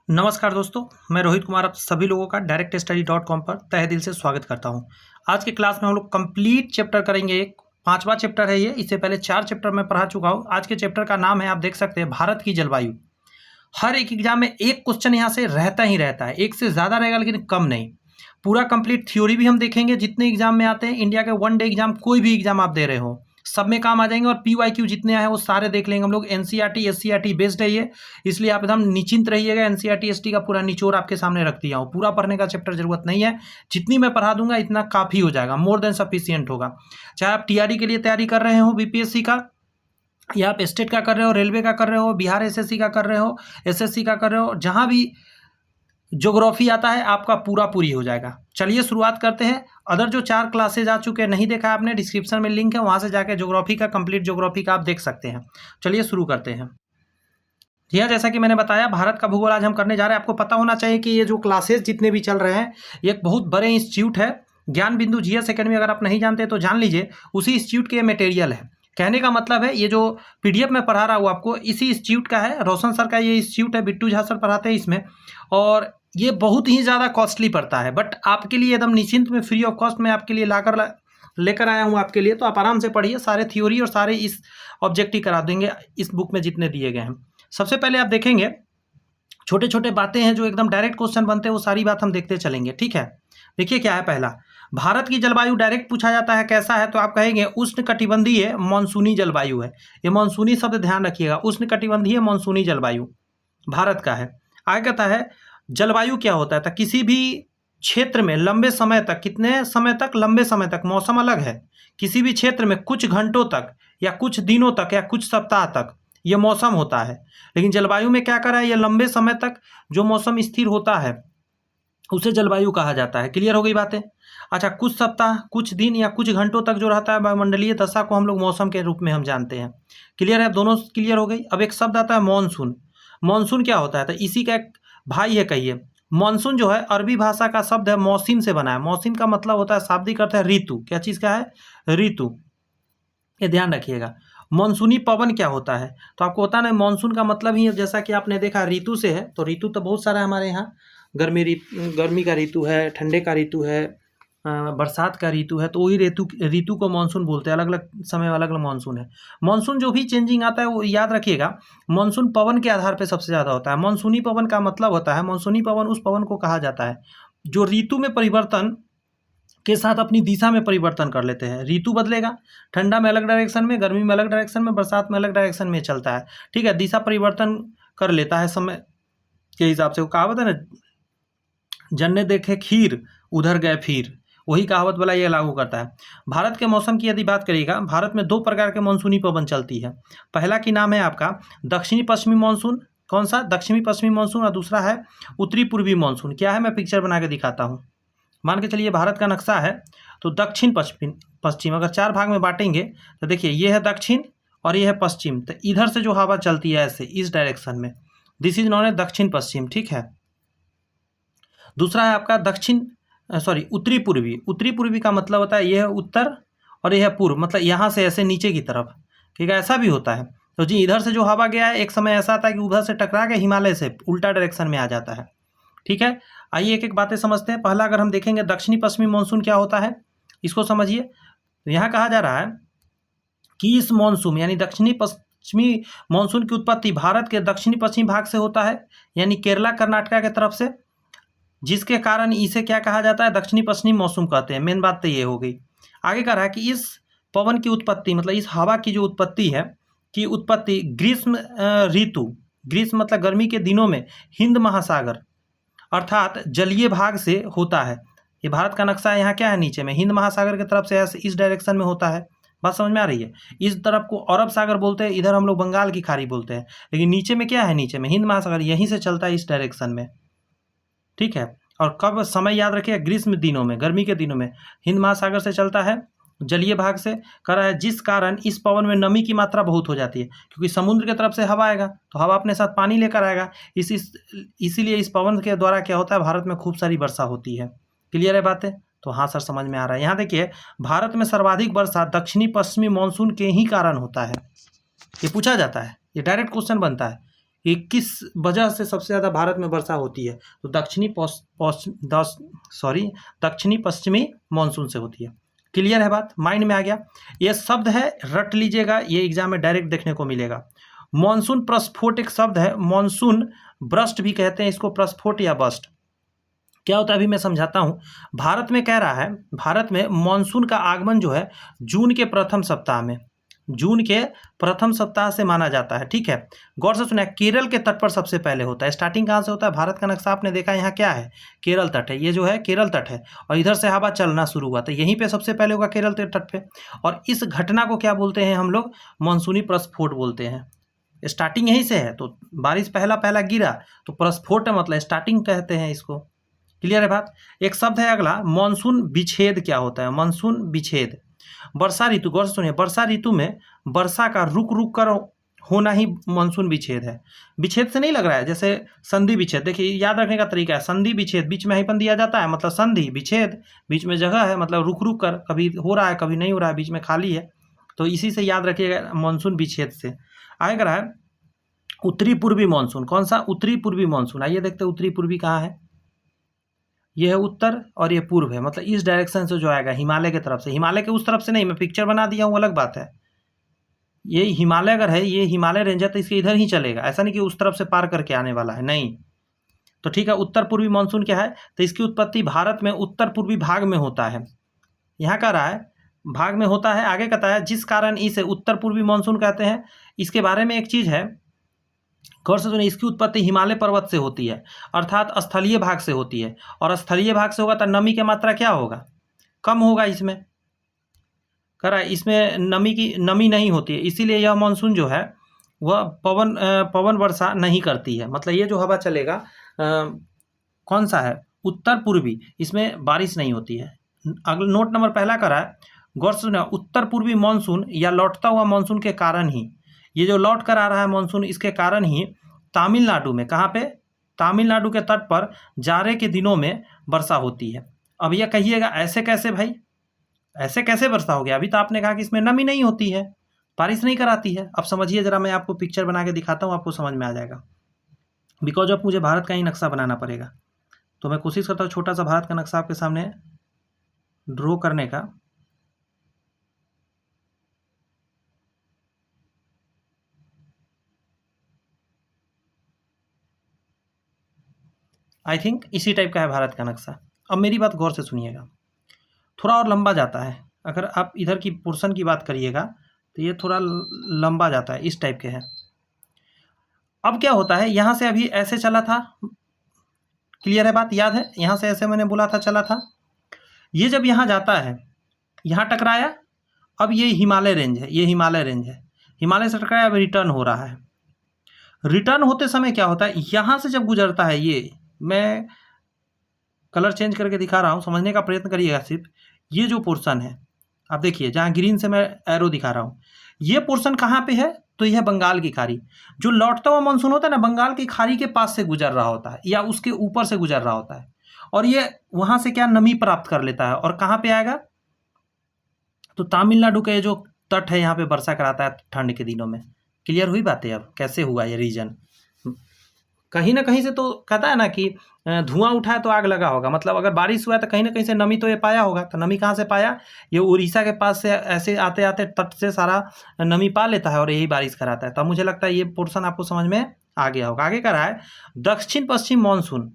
नमस्कार दोस्तों, मैं रोहित कुमार आप सभी लोगों का directstudy.com पर तहे दिल से स्वागत करता हूं। आज की क्लास में हम लोग कंप्लीट चैप्टर करेंगे। एक 5वां चैप्टर है ये। इससे पहले 4 चैप्टर मैं पढ़ा चुका हूं। आज के चैप्टर का नाम है, आप देख सकते हैं, भारत की जलवायु। हर एक एग्जाम में एक क्वेश्चन यहाँ से रहता ही रहता है, एक से ज़्यादा रहेगा लेकिन कम नहीं। पूरा कंप्लीट थ्योरी भी हम देखेंगे, जितने एग्जाम में आते हैं। इंडिया के 1 डे एग्जाम, कोई भी एग्जाम आप दे रहे हो, सब में काम आ जाएंगे। और PYQ जितने हैं वो सारे देख लेंगे हम लोग। NCERT SCERT बेस्ड है ये, इसलिए आप एकदम निश्चिंत रहिएगा। NCERT ST का पूरा निचोड़ आपके सामने रख दिया हूँ। पूरा पढ़ने का चैप्टर जरूरत नहीं है, जितनी मैं पढ़ा दूंगा इतना काफ़ी हो जाएगा, मोर देन सफिशियंट होगा। चाहे आप TRE के लिए तैयारी कर रहे हो, BPSC का, या आप स्टेट का कर रहे हो, रेलवे का कर रहे हो, बिहार SSC का कर रहे हो, SSC का कर रहे हो, जहाँ भी ज्योग्राफी आता है आपका पूरी हो जाएगा। चलिए शुरुआत करते हैं। अदर जो 4 क्लासेज आ चुके हैं, नहीं देखा आपने, डिस्क्रिप्शन में लिंक है, वहाँ से जाके ज्योग्राफी का, कंप्लीट ज्योग्राफी का आप देख सकते हैं। चलिए शुरू करते हैं। जी हाँ, जैसा कि मैंने बताया, भारत का भूगोल आज हम करने जा रहे हैं। आपको पता होना चाहिए कि ये जो क्लासेज जितने भी चल रहे हैं, ये एक बहुत बड़े इंस्टीट्यूट है, ज्ञान बिंदु GS एकेडमी। अगर आप नहीं जानते तो जान लीजिए, उसी इंस्टीट्यूट के मटेरियल है। कहने का मतलब है, ये जो PDF में पढ़ा रहा हूँ आपको, इसी इंस्टीट्यूट का है। रोशन सर का ये इंस्टीट्यूट है, बिट्टू झा सर पढ़ाते हैं इसमें। और ये बहुत ही ज़्यादा कॉस्टली पड़ता है, बट आपके लिए एकदम निश्चिंत में, फ्री ऑफ कॉस्ट में आपके लिए लेकर आया हूँ आपके लिए। तो आप आराम से पढ़िए, सारे थ्योरी और सारे इस ऑब्जेक्टिव करा देंगे इस बुक में जितने दिए गए हैं। सबसे पहले आप देखेंगे, छोटे छोटे बातें हैं जो एकदम डायरेक्ट क्वेश्चन बनते हैं, वो सारी बात हम देखते चलेंगे, ठीक है। देखिए क्या है। पहला, भारत की जलवायु डायरेक्ट पूछा जाता है, कैसा है, तो आप कहेंगे उष्ण कटिबंधीय मानसूनी जलवायु है। ये मानसूनी शब्द ध्यान रखिएगा, उष्ण कटिबंधीय मानसूनी जलवायु भारत का है। आगे कहता है, जलवायु क्या होता है, तो किसी भी क्षेत्र में लंबे समय तक, कितने समय तक, लंबे समय तक, मौसम अलग है। किसी भी क्षेत्र में कुछ घंटों तक या कुछ दिनों तक या कुछ सप्ताह तक ये मौसम होता है। लेकिन जलवायु में क्या करा है, ये लंबे समय तक जो मौसम स्थिर होता है उसे जलवायु कहा जाता है। क्लियर हो गई बातें। अच्छा, कुछ सप्ताह, कुछ दिन या कुछ घंटों तक जो रहता है वायुमंडलीय दशा को हम लोग मौसम के रूप में हम जानते हैं। क्लियर है, अब दोनों क्लियर हो गई। अब एक शब्द आता है मानसून। मानसून क्या होता है, तो इसी का एक भाई है, कहिए। मानसून जो है अरबी भाषा का शब्द है, मौसिम से बना है। मौसिम का मतलब होता है, शाब्दिक अर्थ है ऋतु। क्या चीज़ का है, ऋतु। ये ध्यान रखिएगा। मानसूनी पवन क्या होता है, तो आपको होता है ना, मानसून का मतलब ही जैसा कि आपने देखा ऋतु से है। तो ऋतु तो बहुत सारा है हमारे यहाँ। गर्मी का ऋतु है, ठंडे का ऋतु है, बरसात का ऋतु है। तो वही ऋतु को मानसून बोलते हैं। अलग अलग समय अलग अलग मानसून है। मानसून जो भी चेंजिंग आता है वो याद रखिएगा, मानसून पवन के आधार पर सबसे ज़्यादा होता है। मानसूनी पवन का मतलब होता है, मानसूनी पवन उस पवन को कहा जाता है जो ऋतु में परिवर्तन के साथ अपनी दिशा में परिवर्तन कर लेते हैं। ऋतु बदलेगा, ठंडा में अलग डायरेक्शन में, गर्मी में अलग डायरेक्शन में, बरसात में अलग डायरेक्शन में चलता है, ठीक है। दिशा परिवर्तन कर लेता है समय के हिसाब से। वो कहावत है ना, जन्ने देखे खीर उधर गए फिर, वही कहावत वाला ये लागू करता है। भारत के मौसम की यदि बात करिएगा, भारत में 2 प्रकार के मानसूनी पवन चलती है। पहला की नाम है आपका दक्षिणी पश्चिमी मानसून। कौन सा, दक्षिणी पश्चिमी मानसून। और दूसरा है उत्तरी पूर्वी मानसून। क्या है, मैं पिक्चर बना के दिखाता हूँ। मान के चलिए भारत का नक्शा है, तो दक्षिण पश्चिम अगर 4 भाग में बांटेंगे तो देखिए, ये है दक्षिण और ये है पश्चिम। तो इधर से जो हवा चलती है ऐसे इस डायरेक्शन में, दिस इज नॉन ए दक्षिण पश्चिम, ठीक है। दूसरा है आपका उत्तरी पूर्वी। उत्तरी पूर्वी का मतलब होता है ये है उत्तर और ये है पूर्व, मतलब यहाँ से ऐसे नीचे की तरफ, ठीक है। ऐसा भी होता है। तो जी, इधर से जो हवा गया है, एक समय ऐसा आता है कि उधर से टकरा के हिमालय से उल्टा डायरेक्शन में आ जाता है, ठीक है। आइए एक एक बातें समझते हैं। पहला अगर हम देखेंगे, दक्षिणी पश्चिमी मानसून क्या होता है, इसको समझिए। तो यहाँ कहा जा रहा है कि इस मानसून यानी दक्षिणी पश्चिमी मानसून की उत्पत्ति भारत के दक्षिणी पश्चिमी भाग से होता है, यानी केरला कर्नाटका के तरफ से, जिसके कारण इसे क्या कहा जाता है, दक्षिणी पश्चिमी मौसम कहते हैं। मेन बात तो ये हो गई। आगे कह रहा है कि इस पवन की उत्पत्ति, मतलब इस हवा की जो उत्पत्ति है, की उत्पत्ति ग्रीष्म ऋतु, ग्रीष्म मतलब गर्मी के दिनों में हिंद महासागर अर्थात जलीय भाग से होता है। ये भारत का नक्शा है, यहाँ क्या है, नीचे में हिंद महासागर की तरफ से ऐसे इस डायरेक्शन में होता है। बात समझ में आ रही है। इस तरफ को अरब सागर बोलते हैं, इधर हम लोग बंगाल की खाड़ी बोलते हैं। लेकिन नीचे में क्या है, नीचे में हिंद महासागर, यहीं से चलता है इस डायरेक्शन में, ठीक है। और कब समय याद रखिए, ग्रीष्म दिनों में, गर्मी के दिनों में हिंद महासागर से चलता है, जलीय भाग से कर रहा है, जिस कारण इस पवन में नमी की मात्रा बहुत हो जाती है, क्योंकि समुद्र की तरफ से हवा आएगा तो हवा अपने साथ पानी लेकर आएगा। इसीलिए इस पवन के द्वारा क्या होता है, भारत में खूब सारी वर्षा होती है। क्लियर है बातें, तो हाँ सर समझ में आ रहा है। यहाँ देखिए, भारत में सर्वाधिक वर्षा दक्षिणी पश्चिमी मानसून के ही कारण होता है। ये पूछा जाता है, ये डायरेक्ट क्वेश्चन बनता है। कि किस वजह से सबसे ज़्यादा भारत में वर्षा होती है, तो दक्षिणी पश्चिमी मानसून से होती है। क्लियर है बात, माइंड में आ गया। ये शब्द है, रट लीजिएगा, ये एग्जाम में डायरेक्ट देखने को मिलेगा। मानसून प्रस्फोट एक शब्द है, मानसून ब्रस्ट भी कहते हैं इसको, प्रस्फोट या बस्ट। क्या होता है अभी मैं समझाता हूँ। भारत में कह रहा है, भारत में मानसून का आगमन जो है जून के प्रथम सप्ताह में, जून के प्रथम सप्ताह से माना जाता है। ठीक है, गौर से सुनिए, केरल के तट पर सबसे पहले होता है। स्टार्टिंग कहाँ से होता है? भारत का नक्शा आपने देखा, यहाँ क्या है? केरल तट है, ये जो है केरल तट है, और इधर से हवा चलना शुरू हुआ तो यहीं पे सबसे पहले होगा केरल के तट पे। और इस घटना को क्या बोलते हैं हम लोग? मानसूनी प्रस्फोट बोलते हैं। स्टार्टिंग यहीं से है, तो बारिश पहला पहला गिरा तो प्रस्फोट मतलब स्टार्टिंग कहते हैं इसको। क्लियर है बात। एक शब्द है अगला, मानसून विच्छेद। क्या होता है मानसून विच्छेद? वर्षा ऋतु, गौर से सुनिए, वर्षा ऋतु में वर्षा का रुक रुक कर होना ही मानसून विच्छेद है। विच्छेद से नहीं लग रहा है, जैसे संधि विच्छेद, देखिए याद रखने का तरीका है। संधि विच्छेद, बीच में हाइफन दिया जाता है मतलब संधि, विच्छेद बीच में जगह है मतलब रुक रुक कर, कभी हो रहा है कभी नहीं हो रहा है, बीच में खाली है, तो इसी से याद रखिएगा मानसून विच्छेद से। आगे रहा है उत्तरी पूर्वी मानसून। कौन सा? उत्तरी पूर्वी मानसून। आइए देखते हैं उत्तरी पूर्वी कहाँ है। ये है उत्तर और ये पूर्व है, मतलब इस डायरेक्शन से जो आएगा हिमालय की तरफ से। हिमालय के उस तरफ से नहीं, मैं पिक्चर बना दिया हूँ अलग बात है। ये हिमालय अगर है, ये हिमालय रेंज है तो इसके इधर ही चलेगा, ऐसा नहीं कि उस तरफ से पार करके आने वाला है, नहीं। तो ठीक है, उत्तर पूर्वी मानसून क्या है? तो इसकी उत्पत्ति भारत में उत्तर पूर्वी भाग में होता है। यहाँ कह रहा है भाग में होता है, आगे कहता है जिस कारण इसे उत्तर पूर्वी मानसून कहते हैं। इसके बारे में एक चीज़ है, गौर से सुनिए, इसकी उत्पत्ति हिमालय पर्वत से होती है, अर्थात स्थलीय भाग से होती है। और स्थलीय भाग से होगा तो नमी की मात्रा क्या होगा? कम होगा। इसमें कह रहा है इसमें नमी नहीं होती है, इसीलिए यह मानसून जो है वह पवन वर्षा नहीं करती है। मतलब ये जो हवा चलेगा कौन सा है? उत्तर पूर्वी, इसमें बारिश नहीं होती है। अगला नोट नंबर पहला करा है, गौर से सुनिए, उत्तर पूर्वी मानसून या लौटता हुआ मानसून के कारण ही, ये जो लौट कर आ रहा है मानसून, इसके कारण ही तमिलनाडु में, कहाँ पे? तमिलनाडु के तट पर जाड़े के दिनों में वर्षा होती है। अब यह कहिएगा ऐसे कैसे भाई, ऐसे कैसे वर्षा हो गया? अभी तो आपने कहा कि इसमें नमी नहीं होती है, बारिश नहीं कराती है। अब समझिए जरा, मैं आपको पिक्चर बना के दिखाता हूँ, आपको समझ में आ जाएगा। बिकॉज अब मुझे भारत का ही नक्शा बनाना पड़ेगा, तो मैं कोशिश करता हूँ छोटा सा भारत का नक्शा आपके सामने ड्रॉ करने का। आई थिंक इसी टाइप का है भारत का नक्शा। अब मेरी बात गौर से सुनिएगा, थोड़ा और लंबा जाता है। अगर आप इधर की पोर्शन की बात करिएगा तो ये थोड़ा लंबा जाता है, इस टाइप के है। अब क्या होता है, यहाँ से अभी ऐसे चला था, क्लियर है बात, याद है? यहाँ से ऐसे मैंने बोला था चला था, ये जब यहाँ जाता है, यहाँ टकराया, अब ये हिमालय रेंज है, ये हिमालय रेंज है, हिमालय से टकराया, अब रिटर्न हो रहा है। रिटर्न होते समय क्या होता है, यहाँ से जब गुजरता है, ये मैं कलर चेंज करके दिखा रहा हूँ, समझने का प्रयत्न करिएगा। सिर्फ ये जो पोर्शन है, आप देखिए जहाँ ग्रीन से मैं एरो दिखा रहा हूँ, ये पोर्शन कहाँ पे है? तो यह बंगाल की खाड़ी। जो लौटता हुआ मानसून होता है ना, बंगाल की खाड़ी के पास से गुजर रहा होता है या उसके ऊपर से गुजर रहा होता है, और ये वहाँ से क्या नमी प्राप्त कर लेता है, और कहाँ पे आएगा? तो तमिलनाडु के जो तट है यहाँ पे वर्षा कराता है ठंड के दिनों में। क्लियर हुई बातें? अब कैसे हुआ ये रीजन? कहीं ना कहीं से तो कहता है ना कि धुआं उठा है तो आग लगा होगा, मतलब अगर बारिश हुआ है तो कहीं ना कहीं से नमी तो ये पाया होगा। तो नमी कहाँ से पाया? ये उड़ीसा के पास से ऐसे आते आते तट से सारा नमी पा लेता है और यही बारिश कराता है। तो मुझे लगता है ये पोर्शन आपको समझ में आ गया होगा। आगे कह रहा है दक्षिण पश्चिम मानसून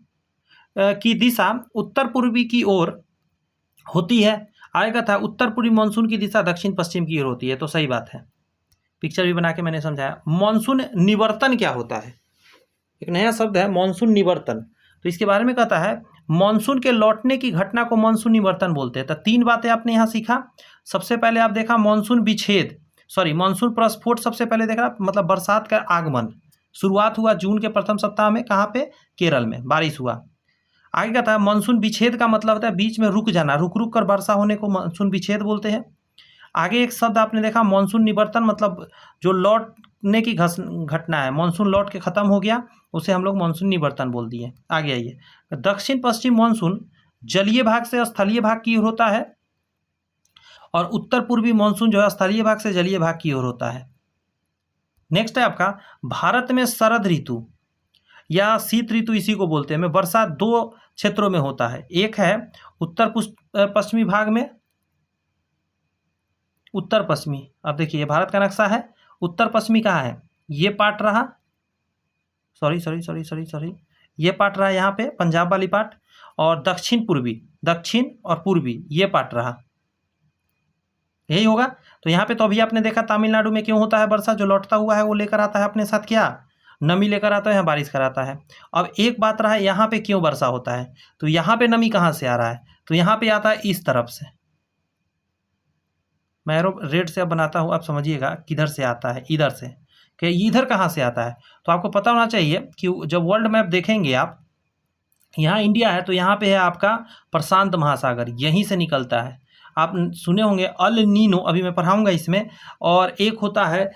की दिशा उत्तर पूर्वी की ओर होती है। आएगा था उत्तर पूर्वी मानसून की दिशा दक्षिण पश्चिम की ओर होती है, तो सही बात है, पिक्चर भी बना के मैंने समझाया। मानसून निवर्तन क्या होता है? एक नया शब्द है मानसून निवर्तन, तो इसके बारे में कहता है मानसून के लौटने की घटना को मानसून निवर्तन बोलते हैं। तो तीन बातें आपने यहाँ सीखा। सबसे पहले आप देखा मानसून विच्छेद, मानसून प्रस्फोट सबसे पहले देखा, मतलब बरसात का आगमन, शुरुआत हुआ जून के प्रथम सप्ताह में, कहाँ पे? केरल में बारिश हुआ। आगे क्या था? मानसून विच्छेद का मतलब होता है बीच में रुक जाना, रुक रुक कर वर्षा होने को मानसून विच्छेद बोलते हैं। आगे एक शब्द आपने देखा मानसून निवर्तन, मतलब जो लौटने की घटना है, मानसून लौट के खत्म हो गया, उसे हम लोग मानसून निवर्तन बोल दिए। आगे आइए, दक्षिण पश्चिम मानसून जलीय भाग से स्थलीय भाग की ओर होता है, और उत्तर पूर्वी मानसून जो है स्थलीय भाग से जलीय भाग की ओर होता है। नेक्स्ट है आपका भारत में शरद ऋतु या शीत ऋतु इसी को बोलते हैं में वर्षा दो क्षेत्रों में होता है। एक है उत्तर पश्चिमी भाग में, उत्तर पश्चिमी, अब देखिए भारत का नक्शा है, उत्तर पश्चिमी कहाँ है, ये पार्ट रहा, सॉरी, ये पार्ट रहा यहाँ पे पंजाब वाली पार्ट, और दक्षिण पूर्वी, दक्षिण और पूर्वी ये पार्ट रहा, यही होगा। तो यहाँ पे तो अभी आपने देखा तमिलनाडु में क्यों होता है वर्षा, जो लौटता हुआ है वो लेकर आता है अपने साथ क्या, नमी लेकर आता है, यहाँ बारिश कराता है। अब एक बात रहा यहाँ पे क्यों वर्षा होता है, तो यहाँ पे नमी कहाँ से आ रहा है, तो यहाँ पे आता है इस तरफ से, मैं एरो रेड से अब बनाता हूँ, आप समझिएगा किधर से आता है, इधर से, कि इधर कहाँ से आता है। तो आपको पता होना चाहिए कि जब वर्ल्ड मैप देखेंगे आप, यहाँ इंडिया है तो यहाँ पे है आपका प्रशांत महासागर, यहीं से निकलता है। आप सुने होंगे अल नीनो, अभी मैं पढ़ाऊंगा इसमें, और एक होता है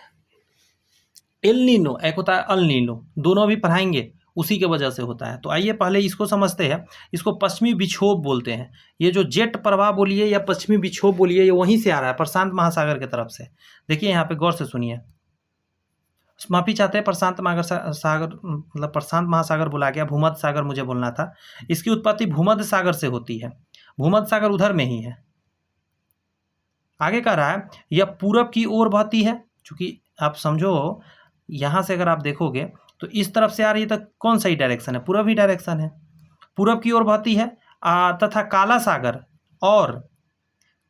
एल नीनो, एक होता है अल नीनो, दोनों अभी पढ़ाएंगे, उसी के वजह से होता है। तो आइए पहले इसको समझते हैं। इसको पश्चिमी विक्षोभ बोलते हैं। ये जो जेट प्रवाह बोलिए या पश्चिमी विक्षोभ बोलिए, ये वहीं से आ रहा है प्रशांत महासागर की तरफ से। देखिए यहाँ पे गौर से सुनिए, माफी चाहते हैं, प्रशांत सागर मतलब प्रशांत महासागर बोला गया, भूमध्य सागर मुझे बोलना था। इसकी उत्पत्ति भूमध्य सागर से होती है, भूमध्य सागर उधर में ही है। आगे कह रहा है यह पूरब की ओर बहती है, चूंकि आप समझो यहाँ से अगर आप देखोगे तो इस तरफ से आ रही है, तो कौन सा ही डायरेक्शन है, पूरब ही डायरेक्शन है, पूरब की ओर बहती है, तथा काला सागर और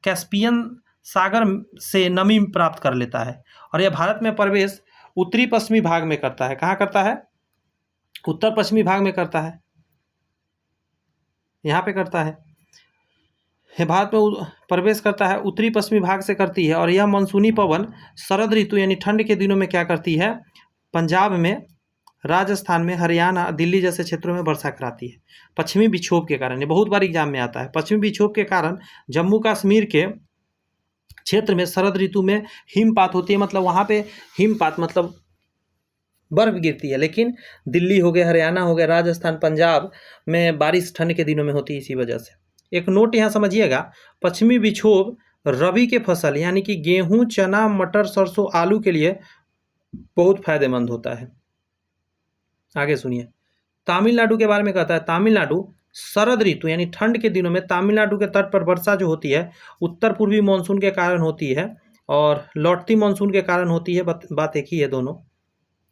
कैस्पियन सागर से नमी प्राप्त कर लेता है, और यह भारत में प्रवेश उत्तरी पश्चिमी भाग में करता है। कहाँ करता है, उत्तर पश्चिमी भाग में करता है, यहाँ पे करता है, भारत में प्रवेश करता है, उत्तरी पश्चिमी भाग से करती है। और यह मानसूनी पवन शरद ऋतु यानी ठंड के दिनों में क्या करती है, पंजाब में, राजस्थान में, हरियाणा, दिल्ली जैसे क्षेत्रों में वर्षा कराती है। पश्चिमी विक्षोभ के कारण, ये बहुत बार एग्जाम में आता है, पश्चिमी विक्षोभ के कारण जम्मू कश्मीर के क्षेत्र में शरद ऋतु में हिमपात होती है, मतलब वहाँ पे हिमपात मतलब बर्फ गिरती है, लेकिन दिल्ली हो गया, हरियाणा हो गया, राजस्थान, पंजाब में बारिश ठंड के दिनों में होती है इसी वजह से। एक नोट यहाँ समझिएगा, पश्चिमी विक्षोभ रबी के फसल यानी कि गेहूं, चना, मटर, सरसों, आलू के लिए बहुत फायदेमंद होता है। आगे सुनिए, तमिलनाडु के बारे में कहता है, तमिलनाडु शरद ऋतु यानी ठंड के दिनों में तमिलनाडु के तट पर वर्षा जो होती है उत्तर पूर्वी मानसून के कारण होती है और लौटती मानसून के कारण होती है। बात एक ही है, दोनों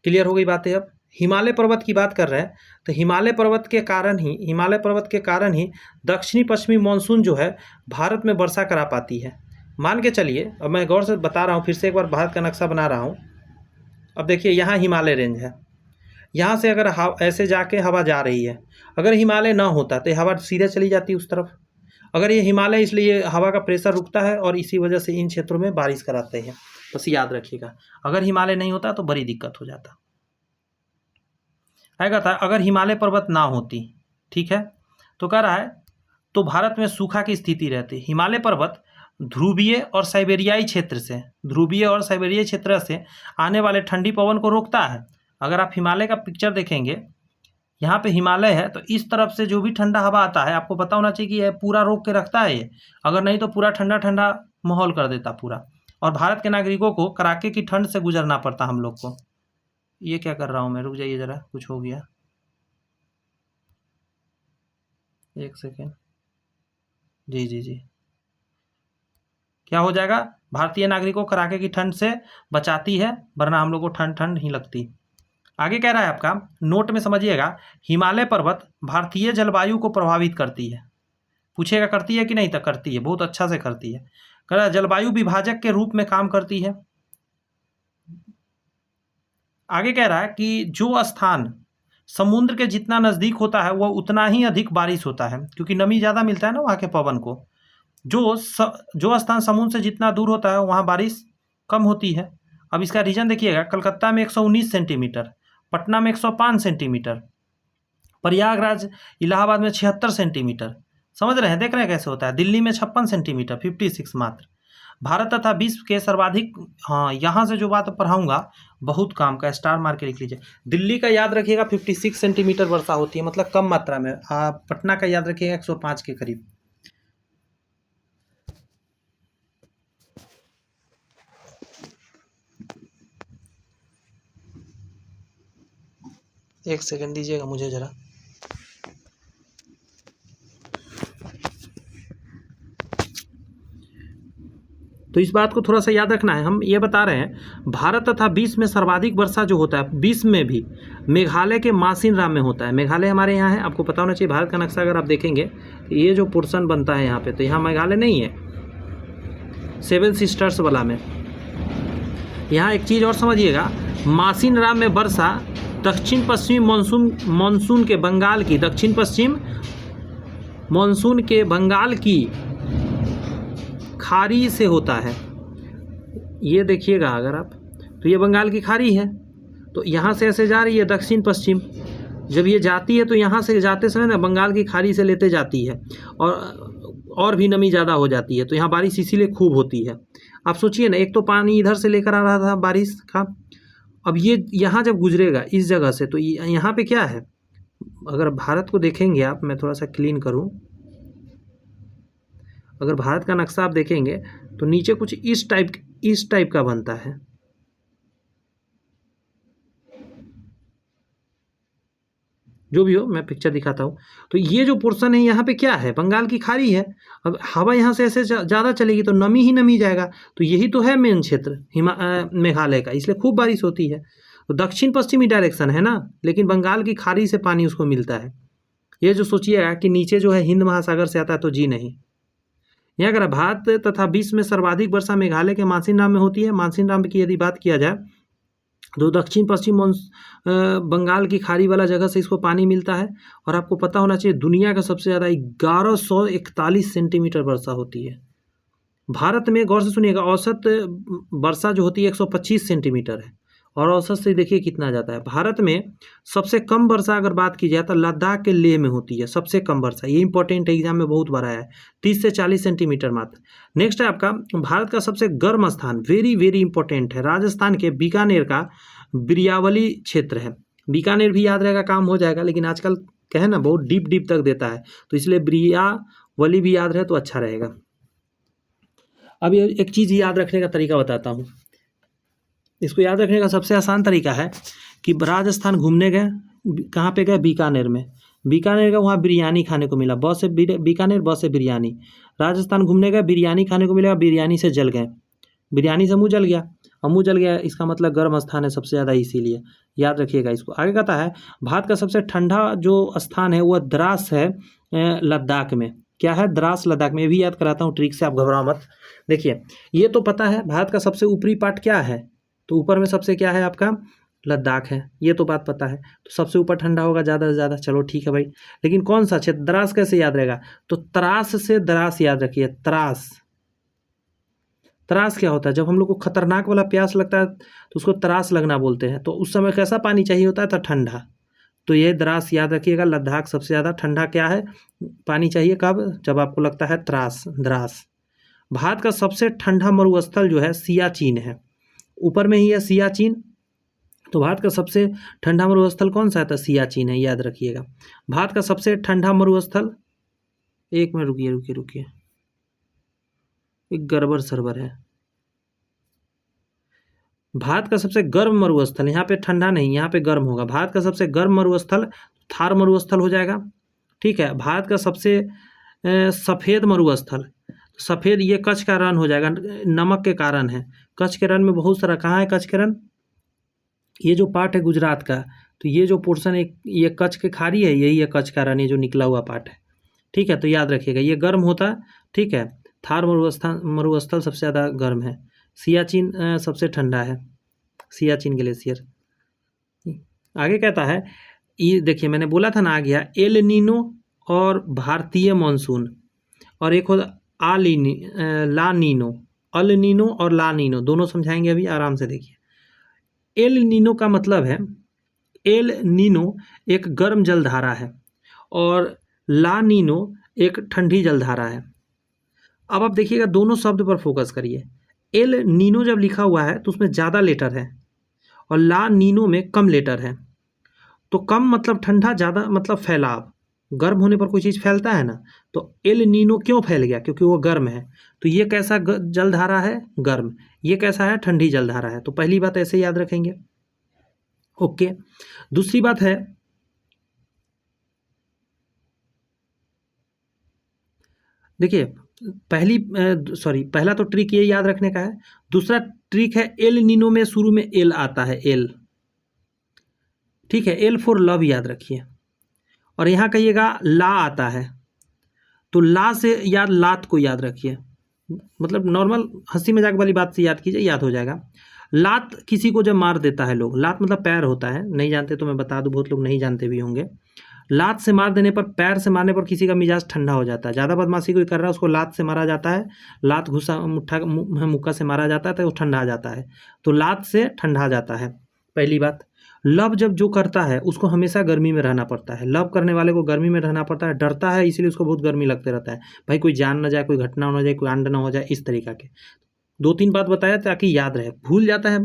क्लियर हो गई बातें। अब हिमालय पर्वत की बात कर रहे हैं, तो हिमालय पर्वत के कारण ही दक्षिणी पश्चिमी मानसून जो है भारत में वर्षा करा पाती है। मान के चलिए, अब मैं गौर से बता रहा हूँ, फिर से एक बार भारत का नक्शा बना रहा हूँ। अब देखिए यहाँ हिमालय रेंज है, यहाँ से अगर ऐसे जाके हवा जा रही है, अगर हिमालय ना होता तो हवा सीधे चली जाती उस तरफ। अगर ये हिमालय, इसलिए हवा का प्रेशर रुकता है और इसी वजह से इन क्षेत्रों में बारिश कराते हैं। बस याद रखिएगा, अगर हिमालय नहीं होता तो बड़ी दिक्कत हो जाता। आएगा था अगर हिमालय पर्वत ना होती, ठीक है, तो कह रहा है तो भारत में सूखा की स्थिति रहती। हिमालय पर्वत ध्रुवीय और साइबेरियाई क्षेत्र से आने वाले ठंडी पवन को रोकता है। अगर आप हिमालय का पिक्चर देखेंगे, यहाँ पे हिमालय है, तो इस तरफ से जो भी ठंडा हवा आता है, आपको पता होना चाहिए कि यह पूरा रोक के रखता है ये, अगर नहीं तो पूरा ठंडा ठंडा माहौल कर देता पूरा, और भारत के नागरिकों को कड़ाके की ठंड से गुजरना पड़ता हम लोग को। ये क्या कर रहा हूँ मैं, रुक जाइए ज़रा, कुछ हो गया, एक सेकेंड, जी, क्या हो जाएगा, भारतीय नागरिकों को कड़ाके की ठंड से बचाती है, वरना हम लोग को ठंड ही लगती। आगे कह रहा है आपका, नोट में समझिएगा, हिमालय पर्वत भारतीय जलवायु को प्रभावित करती है। पूछेगा करती है कि नहीं, तो करती है, बहुत अच्छा से करती है। कह रहा है जलवायु विभाजक के रूप में काम करती है। आगे कह रहा है कि जो स्थान समुद्र के जितना नज़दीक होता है वह उतना ही अधिक बारिश होता है, क्योंकि नमी ज़्यादा मिलता है ना वहाँ के पवन को। जो स्थान समुद्र से जितना दूर होता है वहाँ बारिश कम होती है। अब इसका रीजन देखिएगा, कलकत्ता में 119 सेंटीमीटर, पटना में 105 सेंटीमीटर, प्रयागराज इलाहाबाद में 76 सेंटीमीटर, समझ रहे हैं, देख रहे हैं कैसे होता है। दिल्ली में 56 सेंटीमीटर, 56 मात्र। भारत तथा विश्व के सर्वाधिक, हाँ यहाँ से जो बात पढ़ाऊंगा बहुत काम का, स्टार मार के लिख लीजिए। दिल्ली का याद रखिएगा 56 सेंटीमीटर वर्षा होती है, मतलब कम मात्रा में। पटना का याद रखिएगा 105 के करीब। एक सेकंड दीजिएगा मुझे ज़रा। तो इस बात को थोड़ा सा याद रखना है। हम ये बता रहे हैं भारत तथा विश्व में सर्वाधिक वर्षा जो होता है विश्व में भी मेघालय के मासिनराम में होता है। मेघालय हमारे यहाँ है, आपको पता होना चाहिए। भारत का नक्शा अगर आप देखेंगे तो ये जो पोर्शन बनता है यहाँ पे, तो यहाँ मेघालय नहीं है, 7 सिस्टर्स वाला में। यहाँ एक चीज़ और समझिएगा, मासिनराम में वर्षा दक्षिण पश्चिमी मानसून के बंगाल की दक्षिण पश्चिम मानसून के बंगाल की खाड़ी से होता है। ये देखिएगा अगर आप, तो ये बंगाल की खाड़ी है, तो यहाँ से ऐसे जा रही है दक्षिण पश्चिम। जब ये जाती है तो यहाँ से जाते समय ना बंगाल की खाड़ी से लेते जाती है और भी नमी ज़्यादा हो जाती है, तो यहाँ बारिश इसीलिए खूब होती है। आप सोचिए ना, एक तो पानी इधर से लेकर आ रहा था बारिश का, अब ये यहाँ जब गुजरेगा इस जगह से, तो यहाँ पे क्या है, अगर भारत को देखेंगे आप, मैं थोड़ा सा क्लीन करूँ, अगर भारत का नक्शा आप देखेंगे तो नीचे कुछ इस टाइप का बनता है। जो भी हो, मैं पिक्चर दिखाता हूँ। तो ये जो पोर्शन है यहाँ पे क्या है, बंगाल की खाड़ी है। अब हवा यहाँ से ऐसे ज़्यादा चलेगी तो नमी ही नमी जाएगा, तो यही तो है मेन क्षेत्र मेघालय का, इसलिए खूब बारिश होती है। तो दक्षिण पश्चिमी डायरेक्शन है ना, लेकिन बंगाल की खाड़ी से पानी उसको मिलता है। ये जो सोचिएगा कि नीचे जो है हिंद महासागर से आता है, तो जी नहीं। यहाँ अगर भारत तथा विश्व में सर्वाधिक वर्षा मेघालय के मासिनराम में होती है। मासिनराम की यदि बात किया जाए तो दक्षिण पश्चिम बंगाल की खाड़ी वाला जगह से इसको पानी मिलता है। और आपको पता होना चाहिए दुनिया का सबसे ज़्यादा 1141 सेंटीमीटर वर्षा होती है। भारत में गौर से सुनिएगा, औसत वर्षा जो होती है 125 सेंटीमीटर है, और औसत से देखिए कितना जाता है। भारत में सबसे कम वर्षा अगर बात की जाए तो लद्दाख के लेह में होती है सबसे कम वर्षा। ये इंपॉर्टेंट एग्जाम में बहुत बड़ा है, 30 से 40 सेंटीमीटर मात्र। नेक्स्ट है आपका भारत का सबसे गर्म स्थान, वेरी वेरी इंपॉर्टेंट है, राजस्थान के बीकानेर का बिरयावली क्षेत्र है। बीकानेर भी याद रहेगा, काम हो जाएगा, लेकिन आजकल कहे ना बहुत डीप तक देता है, तो इसलिए बिरयावली भी याद रहे तो अच्छा रहेगा। अब ये एक चीज़ याद रखने का तरीका बताता हूँ। इसको याद रखने का सबसे आसान तरीका है कि राजस्थान घूमने गए, कहाँ पे गए, बीकानेर में। बीकानेर गए, वहाँ बिरयानी खाने को मिला, बस से बीकानेर, बस से बिरयानी। राजस्थान घूमने गए, बिरयानी खाने को मिला, बिरयानी से जल गए, बिरयानी से मुँह जल गया, और मुँह जल गया इसका मतलब गर्म स्थान है सबसे ज़्यादा, इसीलिए याद रखिएगा इसको। आगे कहता है भारत का सबसे ठंडा जो स्थान है वह द्रास है लद्दाख में। क्या है, द्रास लद्दाख में। भी याद कराता हूँ ट्रिक से, आप घबराओ मत। देखिए ये तो पता है भारत का सबसे ऊपरी पार्ट क्या है, तो ऊपर में सबसे क्या है आपका, लद्दाख है, ये तो बात पता है। तो सबसे ऊपर ठंडा होगा ज़्यादा से ज़्यादा, चलो ठीक है भाई। लेकिन कौन सा क्षेत्र, द्रास कैसे याद रहेगा, तो त्रास से द्रास याद रखिए। त्रास, त्रास क्या होता है, जब हम लोग को खतरनाक वाला प्यास लगता है तो उसको त्रास लगना बोलते हैं। तो उस समय कैसा पानी चाहिए होता है, तो ठंडा। तो ये द्रास याद रखिएगा, लद्दाख सबसे ज़्यादा ठंडा क्या है पानी चाहिए, कब, जब आपको लगता है त्रास, द्रास। भारत का सबसे ठंडा मरुस्थल जो है सियाचिन है, ऊपर में ही है सियाचिन। तो भारत का सबसे ठंडा मरुस्थल कौन सा है, तो सियाचिन है, याद रखिएगा। भारत का सबसे ठंडा मरुस्थल, एक मिनट रुकिए, एक गड़बड़ सरबर है। भारत का सबसे गर्म मरुस्थल, यहाँ पे ठंडा नहीं, यहाँ पे गर्म होगा। भारत का सबसे गर्म मरुस्थल थार मरुस्थल हो जाएगा, ठीक है। भारत का सबसे सफ़ेद मरुस्थल, सफ़ेद ये कच्छ का रण हो जाएगा, नमक के कारण है। कच्छ के रण में बहुत सारा, कहाँ है कच्छ के रण, ये जो पार्ट है गुजरात का, तो ये जो पोर्शन है ये कच्छ के खाड़ी है, यही है कच्छ का रण, ये जो निकला हुआ पार्ट है, ठीक है। तो याद रखिएगा ये गर्म होता है, ठीक है। थार मरुस्थल सबसे ज़्यादा गर्म है। सियाचिन सबसे ठंडा है, सियाचिन ग्लेशियर। आगे कहता है, ये देखिए मैंने बोला था ना, आ गया एल नीनो और भारतीय मानसून, और एक होता ला नीनो। अल नीनो और ला नीनो दोनों समझाएंगे अभी, आराम से देखिए। एल नीनो का मतलब है, एल नीनो एक गर्म जलधारा है और ला नीनो एक ठंडी जलधारा है। अब आप देखिएगा दोनों शब्द पर फोकस करिए। एल नीनो जब लिखा हुआ है तो उसमें ज़्यादा लेटर है और ला नीनो में कम लेटर है। तो कम मतलब ठंडा, ज़्यादा मतलब फैलाव। गर्म होने पर कोई चीज़ फैलता है ना, तो एल नीनो क्यों फैल गया, क्योंकि वो गर्म है। तो ये कैसा जलधारा है, गर्म। ये कैसा है, ठंडी जलधारा है। तो पहली बात ऐसे याद रखेंगे। ओके। दूसरी बात है, देखिए पहला तो ट्रिक ये याद रखने का है। दूसरा ट्रिक है एल नीनो में शुरू में एल आता है, एल, ठीक है, एल फॉर लव याद रखिए। और यहाँ कहिएगा ला आता है, तो ला से याद लात को याद रखिए, मतलब नॉर्मल हंसी मजाक वाली बात से याद कीजिए, याद हो जाएगा। लात किसी को जब मार देता है लोग, लात मतलब पैर होता है, नहीं जानते तो मैं बता दूं, बहुत लोग नहीं जानते भी होंगे। लात से मार देने पर, पैर से मारने पर किसी का मिजाज ठंडा हो जाता है। ज़्यादा बदमाशी कोई कर रहा है उसको लात से मारा जाता है, लात घुसा मुक्का से मारा जाता है तो वो ठंडा जाता है, तो लात से ठंडा जाता है, पहली बात। लव जब जो करता है उसको हमेशा गर्मी में रहना पड़ता है, लव करने वाले को गर्मी में रहना पड़ता है, डरता है इसलिए उसको बहुत गर्मी लगते रहता है, भाई कोई जान ना जाए, कोई घटना हो ना जाए, कोई कांड ना हो जाए, इस तरीका के 2-3 बात बताया ताकि याद रहे। भूल जाता है,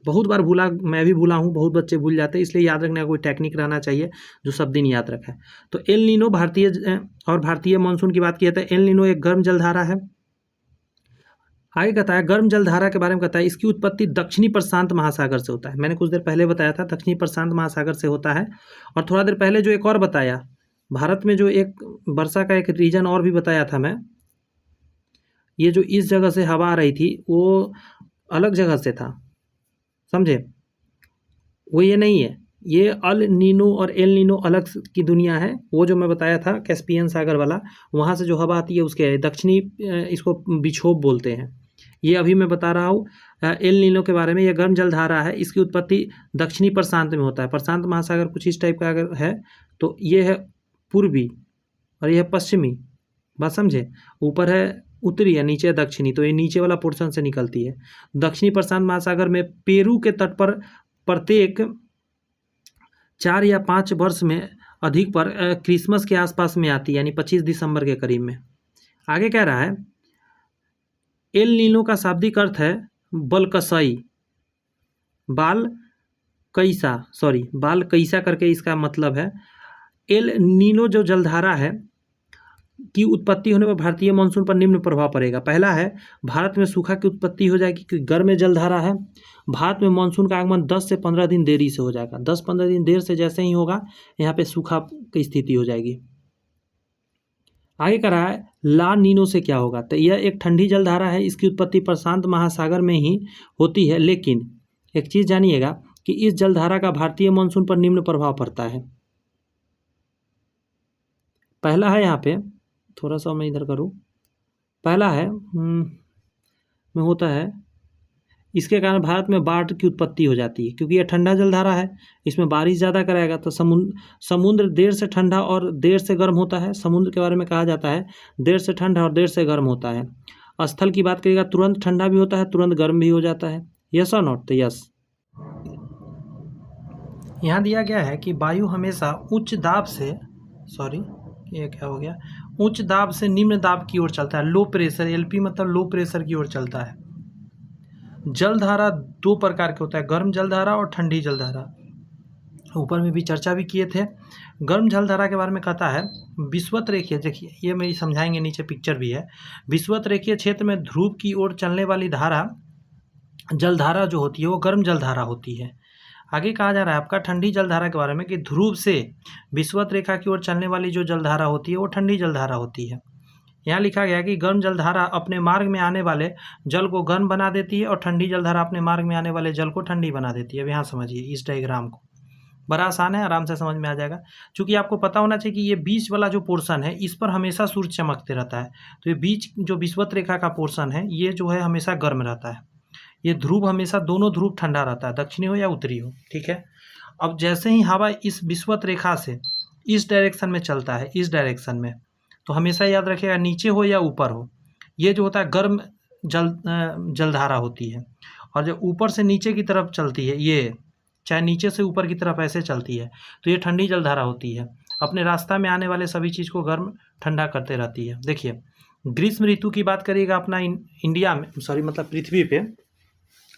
बहुत बार भूला, मैं भी भूला हूँ, बहुत बच्चे भूल जाते हैं, इसलिए याद रखने का कोई टेक्निक रहना चाहिए जो सब दिन याद रखे। तो एल नीनो भारतीय मानसून की बात की जाती है। एल नीनो एक गर्म जलधारा है। आगे कहता है, गर्म जलधारा के बारे में कहता है, इसकी उत्पत्ति दक्षिणी प्रशांत महासागर से होता है। मैंने कुछ देर पहले बताया था दक्षिणी प्रशांत महासागर से होता है। और थोड़ा देर पहले जो एक और बताया, भारत में जो एक वर्षा का एक रीजन और भी बताया था मैं, ये जो इस जगह से हवा आ रही थी वो अलग जगह से था, समझे, वो ये नहीं है, ये अल नीनो और एल नीनो अलग की दुनिया है। वो जो मैं बताया था कैस्पियन सागर वाला, वहाँ से जो हवा आती है उसके दक्षिणी, इसको विक्षोभ बोलते हैं। ये अभी मैं बता रहा हूँ एल नीनो के बारे में। यह गर्म जलधारा है, इसकी उत्पत्ति दक्षिणी प्रशांत में होता है। प्रशांत महासागर कुछ इस टाइप का अगर है तो ये है पूर्वी और यह है पश्चिमी, बात समझे, ऊपर है उत्तरी या नीचे है दक्षिणी, तो ये नीचे वाला पोर्शन से निकलती है। दक्षिणी प्रशांत महासागर में पेरू के तट पर प्रत्येक 4 या 5 वर्ष में अधिक पर क्रिसमस के आसपास में आती है, यानी 25 दिसंबर के करीब में। आगे कह रहा है, एल नीनो का शाब्दिक अर्थ है बलकसई, बाल कैसा करके इसका मतलब है। एल नीनो जो जलधारा है की उत्पत्ति होने पर भारतीय मानसून पर निम्न प्रभाव पड़ेगा। पहला है, भारत में सूखा की उत्पत्ति हो जाएगी क्योंकि गर्म जलधारा है। भारत में मानसून का आगमन 10 से 15 दिन देरी से हो जाएगा। 10-15 दिन देर से जैसे ही होगा यहाँ पे सूखा की स्थिति हो जाएगी। आगे कह रहा है, ला नीनो से क्या होगा, तो यह एक ठंडी जलधारा है, इसकी उत्पत्ति प्रशांत महासागर में ही होती है। लेकिन एक चीज़ जानिएगा कि इस जलधारा का भारतीय मानसून पर निम्न प्रभाव पड़ता है। पहला है, यहाँ पे थोड़ा सा मैं इधर करूँ, पहला है में होता है, इसके कारण भारत में बाढ़ की उत्पत्ति हो जाती है क्योंकि यह ठंडा जलधारा है, इसमें बारिश ज़्यादा कराएगा तो समुद्र देर से ठंडा और देर से गर्म होता है। समुद्र के बारे में कहा जाता है देर से ठंडा और देर से गर्म होता है। स्थल की बात करिएगा, तुरंत ठंडा भी होता है, तुरंत गर्म भी हो जाता है। यस और नॉट, तो यस। यहाँ दिया गया है कि वायु हमेशा उच्च दाब से, सॉरी ये क्या हो गया, उच्च दाब से निम्न दाब की ओर चलता है, लो प्रेशर, एलपी मतलब लो प्रेशर की ओर चलता है। जलधारा 2 प्रकार के होता है, गर्म जलधारा और ठंडी जलधारा। ऊपर में भी चर्चा भी किए थे। गर्म जलधारा के बारे में कहता है, विषुवत रेखीय, देखिए ये मेरी समझाएंगे, नीचे पिक्चर भी है। विषुवत रेखीय क्षेत्र में ध्रुव की ओर चलने वाली धारा, जलधारा जो होती है वो गर्म जलधारा होती है। आगे कहा जा रहा है आपका ठंडी जलधारा के बारे में कि ध्रुव से विषुवत रेखा की ओर चलने वाली जो जलधारा होती है वो ठंडी जलधारा होती है। यहाँ लिखा गया कि गर्म जलधारा अपने मार्ग में आने वाले जल को गर्म बना देती है और ठंडी जलधारा अपने मार्ग में आने वाले जल को ठंडी बना देती है। अब यहाँ समझिए इस डायग्राम को, बड़ा आसान है, आराम से समझ में आ जाएगा। क्योंकि आपको पता होना चाहिए कि ये बीच वाला जो पोर्शन है इस पर हमेशा सूर्य चमकते रहता है, तो ये बीच जो विषुवत रेखा का पोर्शन है ये जो है हमेशा गर्म रहता है। ये ध्रुव हमेशा, दोनों ध्रुव ठंडा रहता है, दक्षिणी हो या उत्तरी हो, ठीक है। अब जैसे ही हवा इस विषुवत रेखा से इस डायरेक्शन में चलता है, इस डायरेक्शन में, तो हमेशा याद रखिएगा नीचे हो या ऊपर हो, ये जो होता है गर्म जलधारा होती है। और जब ऊपर से नीचे की तरफ चलती है, ये चाहे नीचे से ऊपर की तरफ ऐसे चलती है, तो ये ठंडी जलधारा होती है। अपने रास्ता में आने वाले सभी चीज़ को गर्म ठंडा करते रहती है। देखिए ग्रीष्म ऋतु की बात करिएगा अपना इंडिया में, सॉरी मतलब पृथ्वी पे,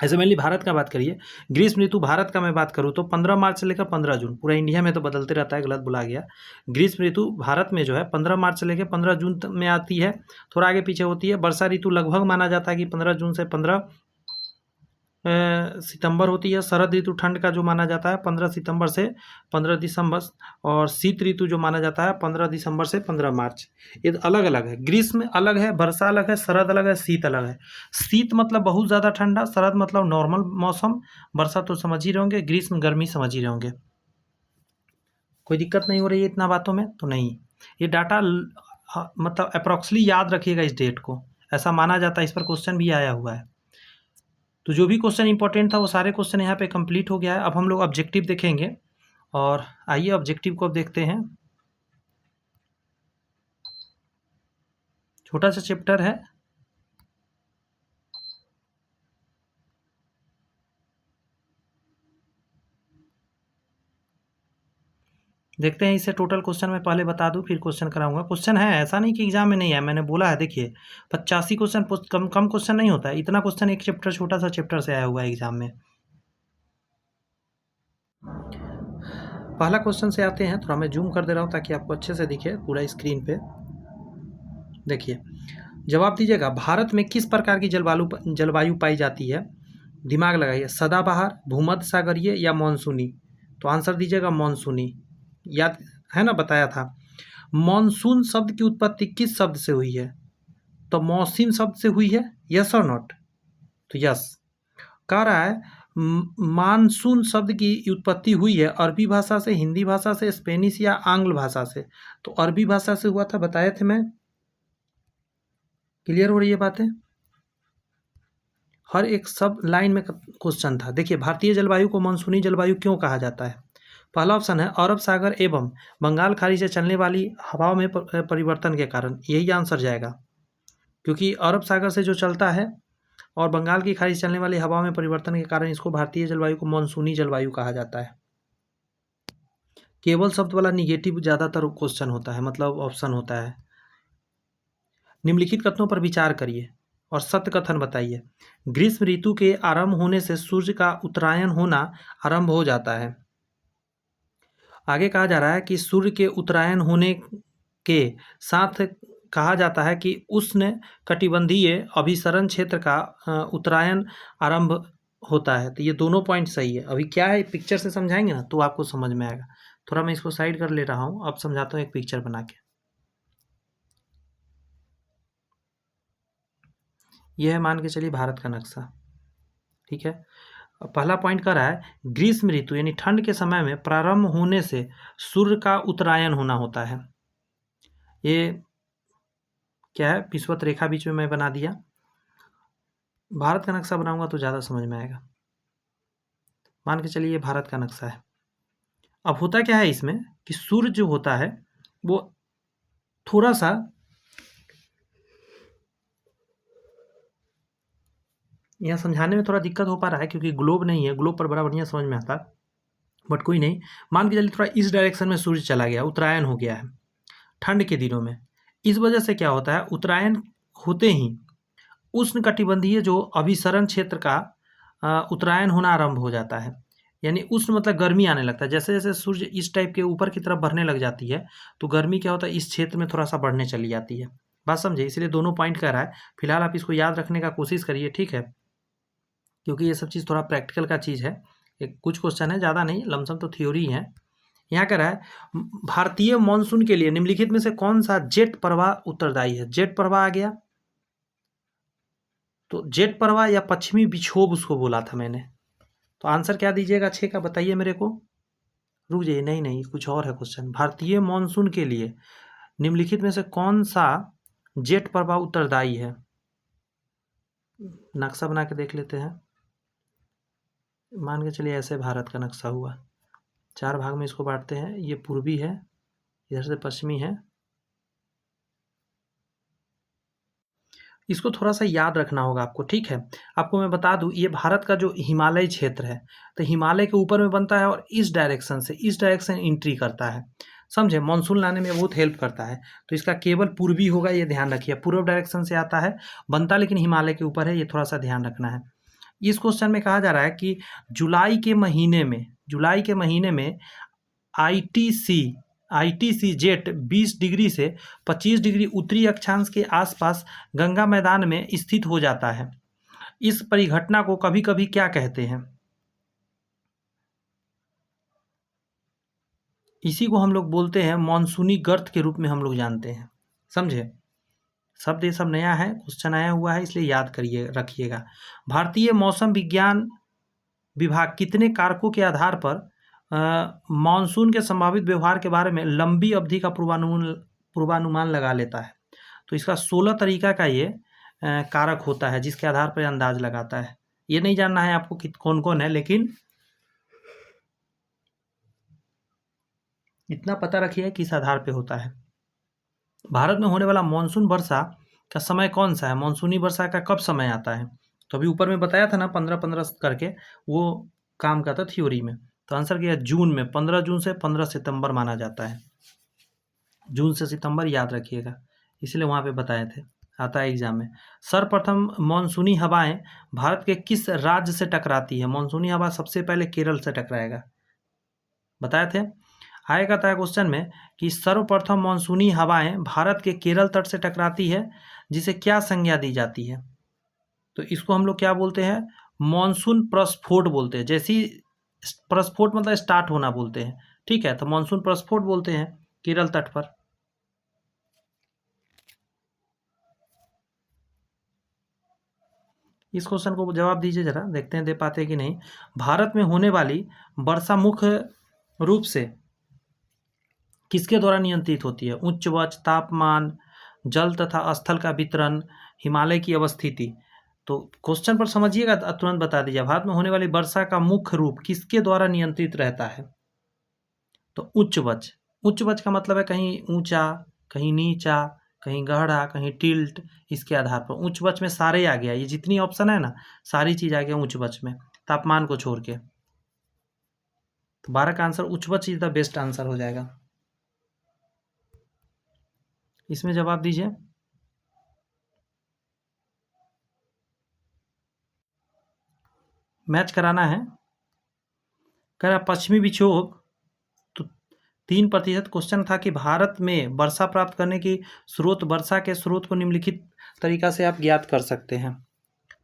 ऐसे मेनली भारत का बात करिए। ग्रीष्म ऋतु भारत का मैं बात करूँ तो 15 मार्च से लेकर 15 जून, पूरा इंडिया में तो बदलते रहता है, गलत बोला गया। ग्रीष्म ऋतु भारत में जो है 15 मार्च से लेकर 15 जून में आती है, थोड़ा आगे पीछे होती है। वर्षा ऋतु लगभग माना जाता है कि 15 जून से 15 सितंबर होती है। शरद ऋतु ठंड का जो माना जाता है 15 सितंबर से 15 दिसंबर, और शीत ऋतु जो माना जाता है 15 दिसंबर से 15 मार्च। ये अलग अलग है, ग्रीष्म अलग है, वर्षा अलग है, शरद अलग है, शीत अलग है। शीत मतलब बहुत ज़्यादा ठंडा, शरद मतलब नॉर्मल मौसम, वर्षा तो समझ ही रहे होंगे, ग्रीष्म गर्मी समझ ही रहे होंगे। कोई दिक्कत नहीं हो रही है इतना बातों में तो नहीं। ये डाटा मतलब अप्रॉक्सली याद रखिएगा इस डेट को, ऐसा माना जाता है, इस पर क्वेश्चन भी आया हुआ है। तो जो भी क्वेश्चन इंपॉर्टेंट था वो सारे क्वेश्चन यहाँ पे कंप्लीट हो गया है। अब हम लोग ऑब्जेक्टिव देखेंगे, और आइए ऑब्जेक्टिव को अब देखते हैं। छोटा सा चैप्टर है, देखते हैं इसे। टोटल क्वेश्चन मैं पहले बता दूं फिर क्वेश्चन कराऊंगा। क्वेश्चन है, ऐसा नहीं कि एग्जाम में नहीं है, मैंने बोला है। देखिए 85 क्वेश्चन, कम कम क्वेश्चन नहीं होता है, इतना क्वेश्चन एक चैप्टर, छोटा सा चैप्टर से आया हुआ है एग्जाम में। पहला क्वेश्चन से आते हैं, थोड़ा मैं जूम कर दे रहा हूँ ताकि आपको अच्छे से दिखे पूरा स्क्रीन पे। देखिए जवाब दीजिएगा, भारत में किस प्रकार की जलवायु पाई जाती है? दिमाग लगाइए, सदाबहार, भूमध्य सागरीय या मानसूनी? तो आंसर दीजिएगा मानसूनी। याद है ना, बताया था। मानसून शब्द की उत्पत्ति किस शब्द से हुई है? तो मौसम शब्द से हुई है, यस और नॉट? तो यस। कह रहा है मानसून शब्द की उत्पत्ति हुई है अरबी भाषा से, हिंदी भाषा से, स्पेनिश या आंग्ल भाषा से? तो अरबी भाषा से हुआ था, बताए थे मैं। क्लियर हो रही है बातें? हर एक सब लाइन में क्वेश्चन था। देखिए भारतीय जलवायु को मानसूनी जलवायु क्यों कहा जाता है? पहला ऑप्शन है अरब सागर एवं बंगाल खाड़ी से चलने वाली हवाओं में परिवर्तन के कारण, यही आंसर जाएगा। क्योंकि अरब सागर से जो चलता है और बंगाल की खाड़ी से चलने वाली हवाओं में परिवर्तन के कारण इसको भारतीय जलवायु को मानसूनी जलवायु कहा जाता है। केवल शब्द वाला निगेटिव ज़्यादातर क्वेश्चन होता है, मतलब ऑप्शन होता है। निम्नलिखित कथनों पर विचार करिए और सत्य कथन बताइए। ग्रीष्म ऋतु के आरंभ होने से सूर्य का उत्तरायण होना आरंभ हो जाता है। आगे कहा जा रहा है कि सूर्य के उत्तरायण होने के साथ कहा जाता है कि उष्ण कटिबंधीय अभिसरण क्षेत्र का उत्तरायण आरंभ होता है। तो ये दोनों पॉइंट सही है। अभी क्या है, पिक्चर से समझाएंगे ना तो आपको समझ में आएगा। थोड़ा मैं इसको साइड कर ले रहा हूँ, अब समझाता हूँ एक पिक्चर बना के। यह है, मान के चलिए, भारत का नक्शा। ठीक है, पहला पॉइंट कर रहा है ग्रीष्म ऋतु यानी ठंड के समय में प्रारंभ होने से सूर्य का उत्तरायण होना होता है। ये क्या है, विषुवत रेखा बीच में मैं बना दिया। भारत का नक्शा बनाऊंगा तो ज़्यादा समझ में आएगा। मान के चलिए ये भारत का नक्शा है। अब होता क्या है इसमें कि सूर्य जो होता है वो थोड़ा सा यहाँ समझाने में थोड़ा दिक्कत हो पा रहा है क्योंकि ग्लोब नहीं है, ग्लोब पर बड़ा बढ़िया समझ में आता, बट कोई नहीं। मान के चलिए थोड़ा इस डायरेक्शन में सूर्य चला गया, उत्तरायण हो गया है ठंड के दिनों में। इस वजह से क्या होता है, उत्तरायण होते ही उष्ण कटिबंधीय जो अभिसरण क्षेत्र का उत्तरायण होना आरंभ हो जाता है। यानी उष्ण मतलब गर्मी आने लगता है। जैसे जैसे सूर्य इस टाइप के ऊपर की तरफ बढ़ने लग जाती है तो गर्मी क्या होता है, इस क्षेत्र में थोड़ा सा बढ़ने चली जाती है। बात समझे? इसलिए दोनों पॉइंट कह रहा है। फिलहाल आप इसको याद रखने का कोशिश करिए, ठीक है, क्योंकि ये सब चीज़ थोड़ा प्रैक्टिकल का चीज़ है। एक कुछ क्वेश्चन है, ज़्यादा नहीं, लमसम तो थ्योरी है। यहाँ कह रहा है भारतीय मानसून के लिए निम्नलिखित में से कौन सा जेट प्रवाह उत्तरदायी है? जेट प्रवाह आ गया, तो जेट प्रवाह या पश्चिमी विक्षोभ उसको बोला था मैंने। तो आंसर क्या दीजिएगा 6 का, बताइए मेरे को। रुक जाइए, नहीं नहीं, कुछ और है क्वेश्चन। भारतीय मानसून के लिए निम्नलिखित में से कौन सा जेट प्रवाह उत्तरदायी है? नक्शा बना के देख लेते हैं। मान के चलिए ऐसे भारत का नक्शा हुआ, 4 भाग में इसको बांटते हैं। ये पूर्वी है, इधर से पश्चिमी है। इसको थोड़ा सा याद रखना होगा आपको, ठीक है। आपको मैं बता दूं, ये भारत का जो हिमालय क्षेत्र है, तो हिमालय के ऊपर में बनता है और इस डायरेक्शन से इस डायरेक्शन एंट्री करता है, समझे। मानसून लाने में बहुत हेल्प करता है। तो इसका केवल पूर्वी होगा, ये ध्यान रखिए। पूर्व डायरेक्शन से आता है, बनता लेकिन हिमालय के ऊपर है, ये थोड़ा सा ध्यान रखना है। इस क्वेश्चन में कहा जा रहा है कि जुलाई के महीने में आईटीसी जेट 20 डिग्री से 25 डिग्री उत्तरी अक्षांश के आसपास गंगा मैदान में स्थित हो जाता है। इस परिघटना को कभी कभी क्या कहते हैं? इसी को हम लोग बोलते हैं मानसूनी गर्त के रूप में हम लोग जानते हैं। समझे? शब्द ये सब नया है, क्वेश्चन आया हुआ है, इसलिए याद करिए, रखिएगा। भारतीय मौसम विज्ञान विभाग कितने कारकों के आधार पर मानसून के संभावित व्यवहार के बारे में लंबी अवधि का पूर्वानुमान लगा लेता है? तो इसका 16 तरीका का ये कारक होता है जिसके आधार पर अंदाज लगाता है। ये नहीं जानना है आपको कि कौन कौन है, लेकिन इतना पता रखिए किस आधार पे होता है। भारत में होने वाला मानसून वर्षा का समय कौन सा है? मानसूनी वर्षा का कब समय आता है? तो अभी ऊपर में बताया था ना 15-15 करके, वो काम का था थ्योरी में। तो आंसर क्या है? जून में, 15 जून से 15 सितंबर माना जाता है। जून से सितंबर याद रखिएगा, इसलिए वहाँ पे बताए थे, आता है एग्जाम में। सर्वप्रथम मानसूनी हवाएं भारत के किस राज्य से टकराती है? मानसूनी हवा सबसे पहले केरल से टकराएगा, बताए थे। आएगा था क्वेश्चन में कि सर्वप्रथम मानसूनी हवाएं भारत के केरल तट से टकराती है, जिसे क्या संज्ञा दी जाती है? तो इसको हम लोग क्या बोलते हैं? मानसून प्रस्फोट बोलते हैं। जैसी प्रस्फोट मतलब स्टार्ट होना बोलते हैं, ठीक है, तो मानसून प्रस्फोट बोलते हैं केरल तट पर। इस क्वेश्चन को जवाब दीजिए जरा, देखते हैं दे पाते कि नहीं। भारत में होने वाली वर्षा मुख्य रूप से किसके द्वारा नियंत्रित होती है? उच्च वर्ष, तापमान, जल तथा स्थल का वितरण, हिमालय की अवस्थिति। तो क्वेश्चन पर समझिएगा, तुरंत बता दीजिए। भारत में होने वाली वर्षा का मुख्य रूप किसके द्वारा नियंत्रित रहता है? तो उच्च वर्ष। उच्च वर्ष का मतलब है कहीं ऊंचा, कहीं नीचा, कहीं गहरा, कहीं टिल्ट, इसके आधार पर। उच्च वर्ष में सारे आ गया, ये जितनी ऑप्शन है ना सारी चीज आ गया उच्च वर्ष में, तापमान को छोड़ के। तो 12 का आंसर उच्च वर्ष इज द बेस्ट आंसर हो जाएगा। इसमें जवाब दीजिए। मैच कराना है। कह रहा पश्चिमी विक्षोभ, तो 3% क्वेश्चन था कि भारत में वर्षा प्राप्त करने की स्रोत, वर्षा के स्रोत को निम्नलिखित तरीका से आप ज्ञात कर सकते हैं,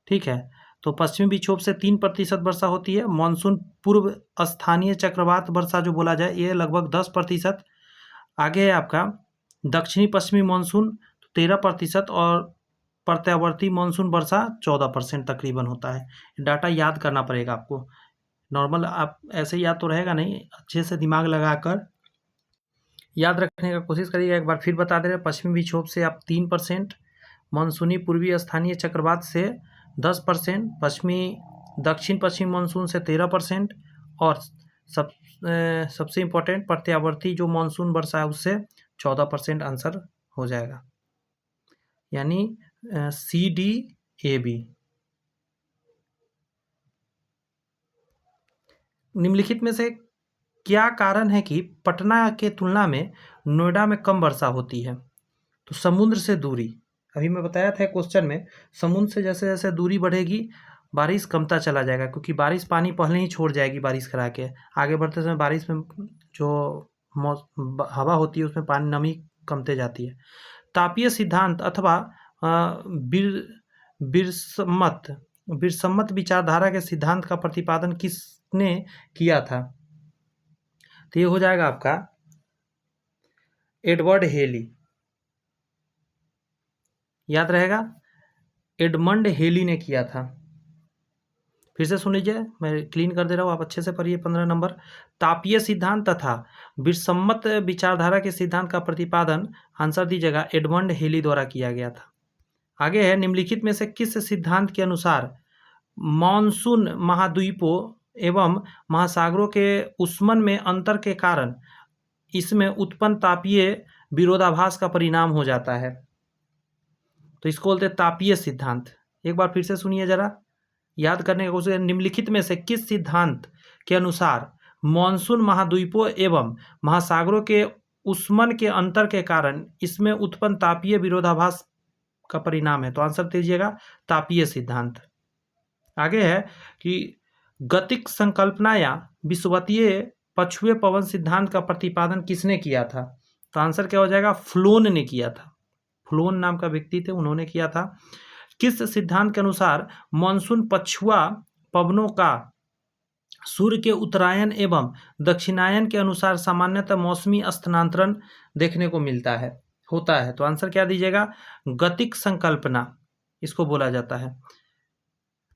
ठीक है। तो पश्चिमी विक्षोभ से 3% वर्षा होती है। मानसून पूर्व स्थानीय चक्रवात वर्षा जो बोला जाए, ये लगभग 10%। आगे है आपका दक्षिणी पश्चिमी मानसून 13%, और प्रत्यावर्ती मानसून वर्षा 14% तकरीबन होता है। डाटा याद करना पड़ेगा आपको, नॉर्मल आप ऐसे याद तो रहेगा नहीं, अच्छे से दिमाग लगाकर याद रखने का कोशिश करिएगा। एक बार फिर बता दे रहे, पश्चिमी विक्षोभ से आप 3%, मानसूनी पूर्वी स्थानीय चक्रवात से 10%, दक्षिण पश्चिम मानसून से 13%, और सबसे इम्पोर्टेंट प्रत्यावर्ती जो मानसून वर्षा है उससे 14% आंसर हो जाएगा, यानी CDAB। निम्नलिखित में से क्या कारण है कि पटना के तुलना में नोएडा में कम वर्षा होती है? तो समुद्र से दूरी, अभी मैं बताया था क्वेश्चन में, समुद्र से जैसे जैसे दूरी बढ़ेगी बारिश कमता चला जाएगा, क्योंकि बारिश पानी पहले ही छोड़ जाएगी बारिश करा के। आगे बढ़ते समय बारिश में जो हवा होती है उसमें पानी, नमी कमते जाती है। तापीय सिद्धांत अथवा बिरसम्मत विचारधारा के सिद्धांत का प्रतिपादन किसने किया था? तो ये हो जाएगा आपका एडवर्ड हेली, याद रहेगा, एडमंड हेली ने किया था। फिर से सुन लीजिए, मैं क्लीन कर दे रहा हूँ, आप अच्छे से पढ़िए। 15 नंबर, तापीय सिद्धांत तथा विसम्मत विचारधारा के सिद्धांत का प्रतिपादन, आंसर दीजिएगा, एडमंड हेली द्वारा किया गया था। आगे है, निम्नलिखित में से किस सिद्धांत के अनुसार मानसून महाद्वीपों एवं महासागरों के उष्मन में अंतर के कारण इसमें उत्पन्न तापीय विरोधाभास का परिणाम हो जाता है? तो इसको बोलते हैं तापीय सिद्धांत। एक बार फिर से सुनिए जरा, याद करने की कोशिश। निम्नलिखित में से किस सिद्धांत के अनुसार मानसून महाद्वीपों एवं महासागरों के उष्मन के अंतर के कारण इसमें उत्पन्न तापीय विरोधाभास का परिणाम है? तो आंसर दीजिएगा तापीय सिद्धांत। आगे है कि गतिक संकल्पना या विषुवतीय पछुए पवन सिद्धांत का प्रतिपादन किसने किया था? तो आंसर क्या हो जाएगा? फ्लोन ने किया था। फ्लोन नाम का व्यक्ति थे, उन्होंने किया था। किस सिद्धांत के अनुसार मानसून पछुआ पवनों का सूर्य के उत्तरायण एवं दक्षिणायन के अनुसार सामान्यतः मौसमी स्थानांतरण देखने को मिलता है होता है? तो आंसर क्या दीजिएगा? गतिक संकल्पना इसको बोला जाता है।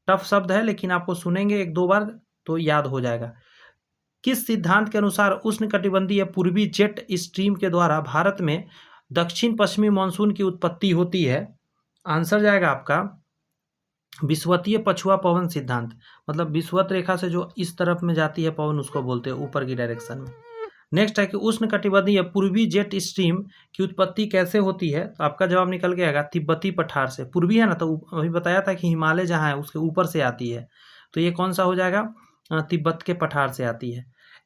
टफ शब्द है लेकिन आपको सुनेंगे एक दो बार तो याद हो जाएगा। किस सिद्धांत के अनुसार उष्णकटिबंधीय पूर्वी जेट स्ट्रीम के द्वारा भारत में दक्षिण पश्चिमी मानसून की उत्पत्ति होती है? आंसर जाएगा आपका विषुवतीय पछुआ पवन सिद्धांत। मतलब विषुवत रेखा से जो इस तरफ में जाती है पवन उसको बोलते हैं, ऊपर की डायरेक्शन में। नेक्स्ट है कि उष्णकटिबंधीय पूर्वी जेट स्ट्रीम की उत्पत्ति कैसे होती है? तो आपका जवाब निकल के आएगा तिब्बती पठार से। पूर्वी है ना, तो अभी बताया था कि हिमालय जहाँ है उसके ऊपर से आती है, तो ये कौन सा हो जाएगा? तिब्बत के पठार से आती है।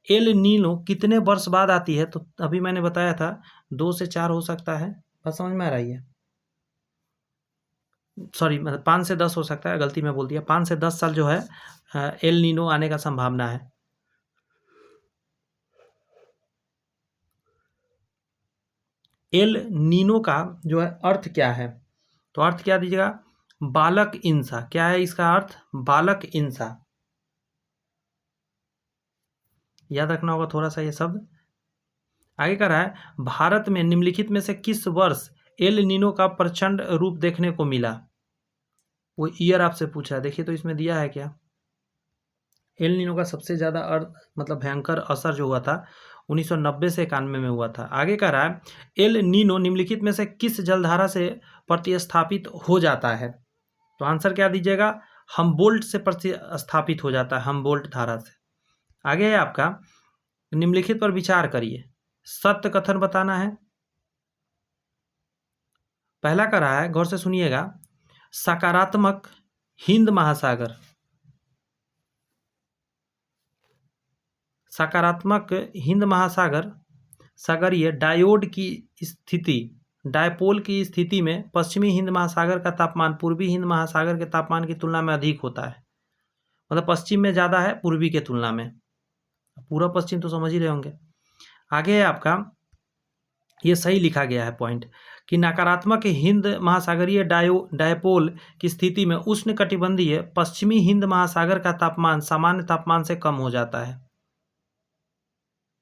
एल नीनो कितने वर्ष बाद आती है? तो अभी मैंने बताया था 2 से 4 हो सकता है। बात समझ में आ रही है? सॉरी, मतलब 5 से 10 हो सकता है, गलती में बोल दिया। 5 से 10 साल जो है एल नीनो आने का संभावना है। एल नीनो का जो है अर्थ क्या है? तो अर्थ क्या दीजिएगा? बालक इंसा। क्या है इसका अर्थ? बालक इंसा। याद रखना होगा थोड़ा सा ये शब्द। आगे कह रहा है भारत में निम्नलिखित में से किस वर्ष एल नीनो का प्रचंड रूप देखने को मिला? वो ईयर आपसे पूछा है। देखिए तो इसमें दिया है क्या? एल नीनो का सबसे ज़्यादा अर्थ मतलब भयंकर असर जो हुआ था 1990 से 91 में हुआ था। आगे कह रहा है एल नीनो निम्नलिखित में से किस जलधारा से प्रतिस्थापित हो जाता है? तो आंसर क्या दीजिएगा? हमबोल्ट से प्रतिस्थापित हो जाता है, हमबोल्ट धारा से। आगे है आपका निम्नलिखित पर विचार करिए, सत्य कथन बताना है। पहला कह रहा है, गौर से सुनिएगा, सकारात्मक हिंद महासागर, सकारात्मक हिंद महासागर सागरीय डायोड की स्थिति, डायपोल की स्थिति में पश्चिमी हिंद महासागर का तापमान पूर्वी हिंद महासागर के तापमान की तुलना में अधिक होता है। मतलब पश्चिम में ज़्यादा है पूर्वी के तुलना में। पूरा पश्चिम तो समझ ही रहे होंगे। आगे है आपका, ये सही लिखा गया है पॉइंट, कि नकारात्मक हिंद महासागरीय डायपोल की स्थिति में उष्णकटिबंधीय पश्चिमी हिंद महासागर का तापमान सामान्य तापमान से कम हो जाता है।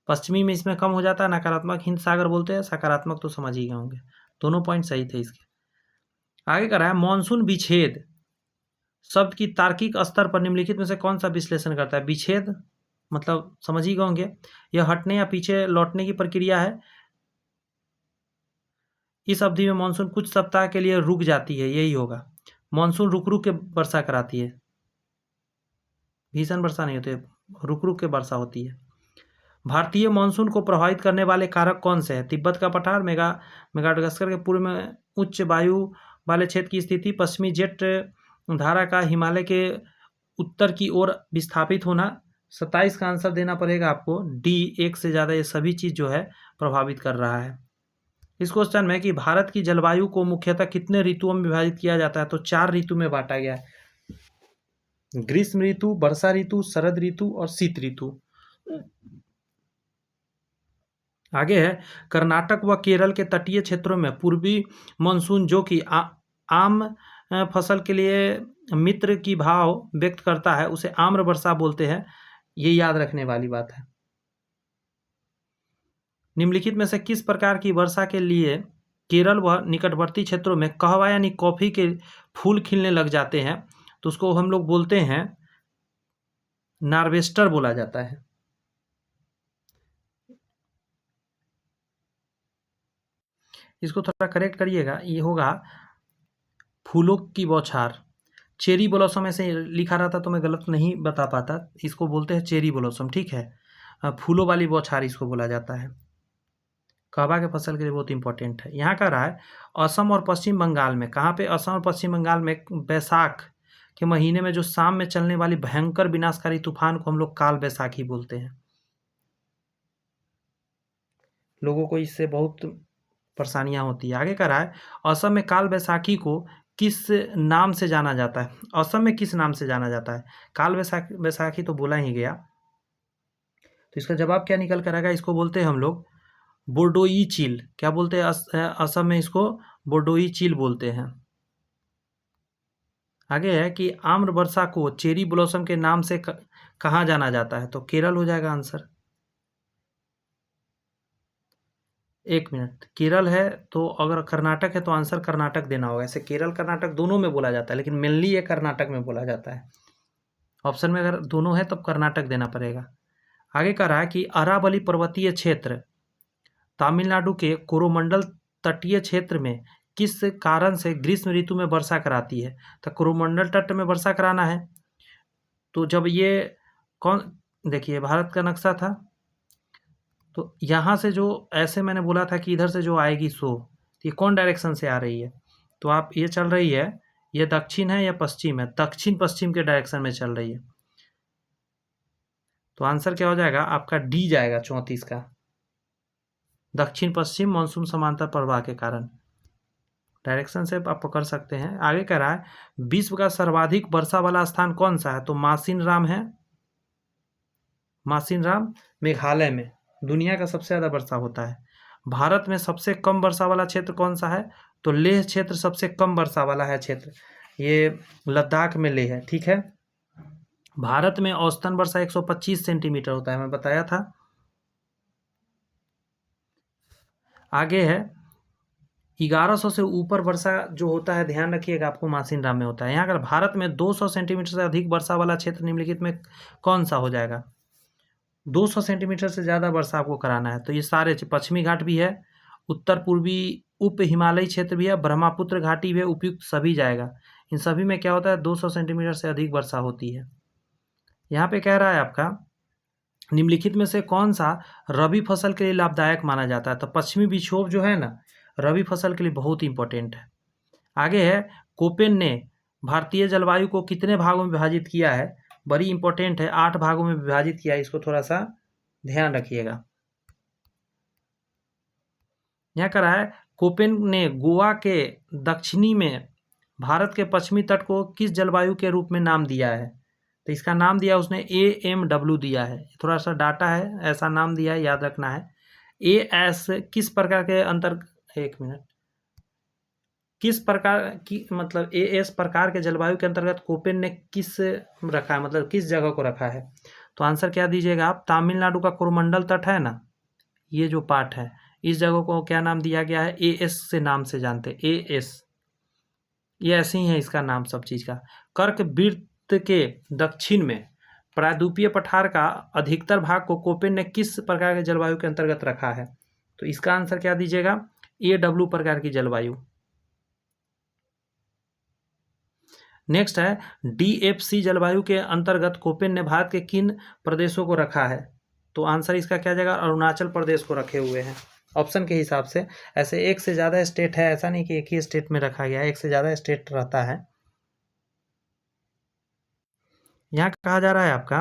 पश्चिमी में इसमें कम हो जाता है, नकारात्मक हिंद सागर बोलते हैं, सकारात्मक तो समझ ही गए होंगे। दोनों पॉइंट सही थे इसके। आगे कर रहा है मानसून विच्छेद शब्द की तार्किक स्तर पर निम्नलिखित में से कौन सा विश्लेषण करता है? विच्छेद मतलब समझ ही गए होंगे, यह हटने या पीछे लौटने की प्रक्रिया है। इस अवधि में मानसून कुछ सप्ताह के लिए रुक जाती है, यही होगा। मानसून रुक रुक के वर्षा कराती है, भीषण वर्षा नहीं होती है, रुक रुक के वर्षा होती है। भारतीय मानसून को प्रभावित करने वाले कारक कौन से हैं? तिब्बत का पठार, मेडागास्कर के पूर्व में उच्च वायु वाले क्षेत्र की स्थिति, पश्चिमी जेट धारा का हिमालय के उत्तर की ओर विस्थापित होना। 27 का आंसर देना पड़ेगा आपको, डी, एक से ज़्यादा। ये सभी चीज़ जो है प्रभावित कर रहा है। इस क्वेश्चन में कि भारत की जलवायु को मुख्यतः कितने ऋतुओं में विभाजित किया जाता है? तो 4 ऋतु में बांटा गया है, ग्रीष्म ऋतु, वर्षा ऋतु, शरद ऋतु और शीत ऋतु। आगे है कर्नाटक व केरल के तटीय क्षेत्रों में पूर्वी मानसून जो कि आम फसल के लिए मित्र की भाव व्यक्त करता है उसे आम्र वर्षा बोलते हैं। ये याद रखने वाली बात है। निम्नलिखित में से किस प्रकार की वर्षा के लिए केरल व निकटवर्ती क्षेत्रों में कहवा यानी कॉफी के फूल खिलने लग जाते हैं? तो उसको हम लोग बोलते हैं नार्वेस्टर बोला जाता है। इसको थोड़ा करेक्ट करिएगा, ये होगा फूलों की बौछार। चेरी ब्लॉसम ऐसे लिखा रहता तो मैं गलत नहीं बता पाता, इसको बोलते हैं चेरी ब्लॉसम, ठीक है। फूलों वाली बौछार इसको बोला जाता है। कहवा के फसल के लिए बहुत इंपॉर्टेंट है। यहाँ कह रहा है असम और पश्चिम बंगाल में, कहाँ पे? असम और पश्चिम बंगाल में बैसाख के महीने में जो शाम में चलने वाली भयंकर विनाशकारी तूफान को हम लोग काल बैसाखी बोलते हैं। लोगों को इससे बहुत परेशानियां होती है। आगे कह रहा है असम में काल बैसाखी को किस नाम से जाना जाता है? असम में किस नाम से जाना जाता है? काल बैसाखी तो बोला ही गया, तो इसका जवाब क्या निकल कर आएगा? इसको बोलते हैं हम लोग बोर्डोई चील। क्या बोलते हैं? असम में इसको बोर्डोई चील बोलते हैं। आगे है कि आम्र वर्षा को चेरी ब्लॉसम के नाम से कहाँ जाना जाता है? तो केरल हो जाएगा आंसर। 1 मिनट, केरल है तो अगर कर्नाटक है तो आंसर कर्नाटक देना होगा। ऐसे केरल कर्नाटक दोनों में बोला जाता है, लेकिन मेनली ये कर्नाटक में बोला जाता है। ऑप्शन में अगर दोनों है तब कर्नाटक देना पड़ेगा। आगे कह रहा है कि अरावली पर्वतीय क्षेत्र तमिलनाडु के कोरोमंडल तटीय क्षेत्र में किस कारण से ग्रीष्म ऋतु में वर्षा कराती है? तो कोरोमंडल तट में वर्षा कराना है। तो जब ये कौन, देखिए भारत का नक्शा था, तो यहाँ से जो ऐसे मैंने बोला था कि इधर से जो आएगी सो, ये कौन डायरेक्शन से आ रही है? तो आप ये चल रही है, ये दक्षिण है या पश्चिम है? दक्षिण पश्चिम के डायरेक्शन में चल रही है। तो आंसर क्या हो जाएगा आपका? डी जाएगा 34 का, दक्षिण पश्चिम मानसून समांतर प्रवाह के कारण। डायरेक्शन से आप पकड़ सकते हैं। आगे कह रहा है विश्व का सर्वाधिक वर्षा वाला स्थान कौन सा है? तो मासिनराम है। मासिनराम मेघालय में दुनिया का सबसे ज़्यादा वर्षा होता है। भारत में सबसे कम वर्षा वाला क्षेत्र कौन सा है? तो लेह क्षेत्र सबसे कम वर्षा वाला है क्षेत्र, ये लद्दाख में लेह है। ठीक है, भारत में औसतन वर्षा 125 सेंटीमीटर होता है, मैं बताया था। आगे है 1100 से ऊपर वर्षा जो होता है, ध्यान रखिएगा, आपको मासिनराम में होता है। यहाँ अगर भारत में 200 सेंटीमीटर से अधिक वर्षा वाला क्षेत्र निम्नलिखित में कौन सा हो जाएगा? 200 सेंटीमीटर से ज़्यादा वर्षा आपको कराना है तो ये सारे पश्चिमी घाट भी है, उत्तर पूर्वी उप हिमालयी क्षेत्र भी है, ब्रह्मपुत्र घाटी भी है, उपयुक्त सभी जाएगा। इन सभी में क्या होता है? 200 सेंटीमीटर से अधिक वर्षा होती है। यहाँ पे कह रहा है आपका निम्नलिखित में से कौन सा रबी फसल के लिए लाभदायक माना जाता है? तो पश्चिमी विक्षोभ जो है ना, रबी फसल के लिए बहुत इंपॉर्टेंट है। आगे है कोपेन ने भारतीय जलवायु को कितने भागों में विभाजित किया है? बड़ी इंपॉर्टेंट है, 8 भागों में विभाजित किया है, इसको थोड़ा सा ध्यान रखिएगा। यहाँ कह रहा है कोपेन ने गोवा के दक्षिणी में भारत के पश्चिमी तट को किस जलवायु के रूप में नाम दिया है? तो इसका नाम दिया उसने AMW दिया है, थोड़ा सा डाटा है, ऐसा नाम दिया है, याद रखना है। AS किस प्रकार के अंतर, 1 मिनट, किस प्रकार की, मतलब AS प्रकार के जलवायु के अंतर्गत कोपेन ने किस रखा है, मतलब किस जगह को रखा है? तो आंसर क्या दीजिएगा आप? तमिलनाडु का कोरोमंडल तट है ना, ये जो पार्ट है, इस जगह को क्या नाम दिया गया है? AS से नाम से जानते, AS, ये ऐसे ही है इसका नाम सब चीज़ का। कर्क वृत्त के दक्षिण में प्रायद्वीपीय पठार का अधिकतर भाग को कोपेन ने किस प्रकार के जलवायु के अंतर्गत रखा है? तो इसका आंसर क्या दीजिएगा? AW प्रकार की जलवायु। नेक्स्ट है DFC जलवायु के अंतर्गत कोपेन ने भारत के किन प्रदेशों को रखा है? तो आंसर इसका क्या जाएगा? अरुणाचल प्रदेश को रखे हुए हैं ऑप्शन के हिसाब से। ऐसे एक से ज़्यादा स्टेट है, ऐसा नहीं कि एक ही स्टेट में रखा गया है, एक से ज़्यादा स्टेट रहता है। यहाँ कहा जा रहा है आपका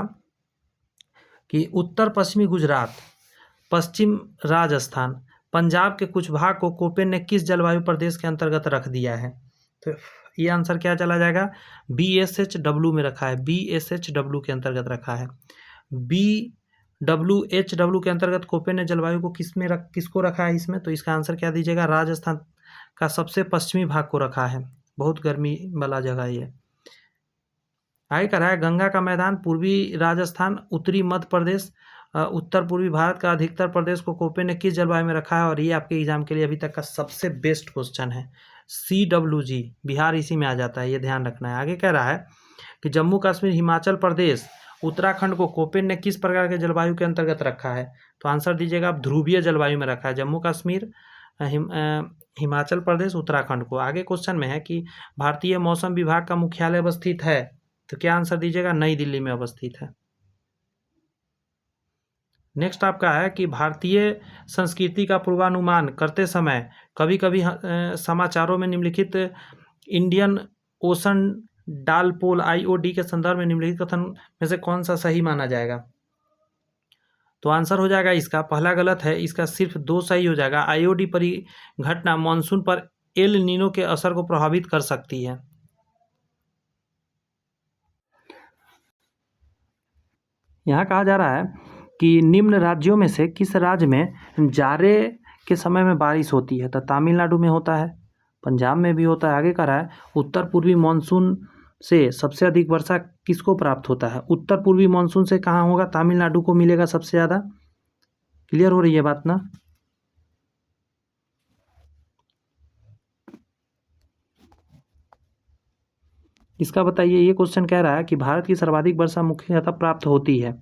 कि उत्तर पश्चिमी गुजरात, पश्चिम राजस्थान, पंजाब के कुछ भाग को कोपेन ने किस जलवायु प्रदेश के अंतर्गत रख दिया है? तो ये आंसर क्या चला जाएगा? BSHW में रखा है, BSHW के अंतर्गत रखा है। BWHW के अंतर्गत कोपेन ने जलवायु को किसको रखा है इसमें? तो इसका आंसर क्या दीजिएगा? राजस्थान का सबसे पश्चिमी भाग को रखा है, बहुत गर्मी वाला जगह ये। आगे कह रहा है गंगा का मैदान पूर्वी राजस्थान, उत्तरी मध्य प्रदेश, उत्तर पूर्वी भारत का अधिकतर प्रदेश को कोपेन ने किस जलवायु में रखा है? और ये आपके एग्जाम के लिए अभी तक का सबसे बेस्ट क्वेश्चन है। CWG, बिहार इसी में आ जाता है, ये ध्यान रखना है। आगे कह रहा है कि जम्मू कश्मीर, हिमाचल प्रदेश, उत्तराखंड को कोपेन ने किस प्रकार के जलवायु के अंतर्गत रखा है? तो आंसर दीजिएगा आप, ध्रुवीय जलवायु में रखा है जम्मू कश्मीर, हिमाचल प्रदेश, उत्तराखंड को। आगे क्वेश्चन में है कि भारतीय मौसम विभाग का मुख्यालय अवस्थित है, तो क्या आंसर दीजिएगा? नई दिल्ली में अवस्थित है। नेक्स्ट आपका है कि भारतीय संस्कृति का पूर्वानुमान करते समय कभी कभी समाचारों में निम्नलिखित इंडियन ओशन डालपोल IOD के संदर्भ में निम्नलिखित कथन में से कौन सा सही माना जाएगा? तो आंसर हो जाएगा इसका पहला गलत है, इसका सिर्फ 2 सही हो जाएगा। IOD परिघटना मानसून पर एल नीनो के असर को प्रभावित कर सकती है। यहाँ कहा जा रहा है कि निम्न राज्यों में से किस राज्य में जाड़े के समय में बारिश होती है? तो तमिलनाडु में होता है, पंजाब में भी होता है। आगे कह रहा है उत्तर पूर्वी मानसून से सबसे अधिक वर्षा किसको प्राप्त होता है? उत्तर पूर्वी मानसून से कहाँ होगा? तमिलनाडु को मिलेगा सबसे ज़्यादा। क्लियर हो रही है बात ना? इसका बताइए, ये क्वेश्चन कह रहा है कि भारत की सर्वाधिक वर्षा मुख्यतः प्राप्त होती है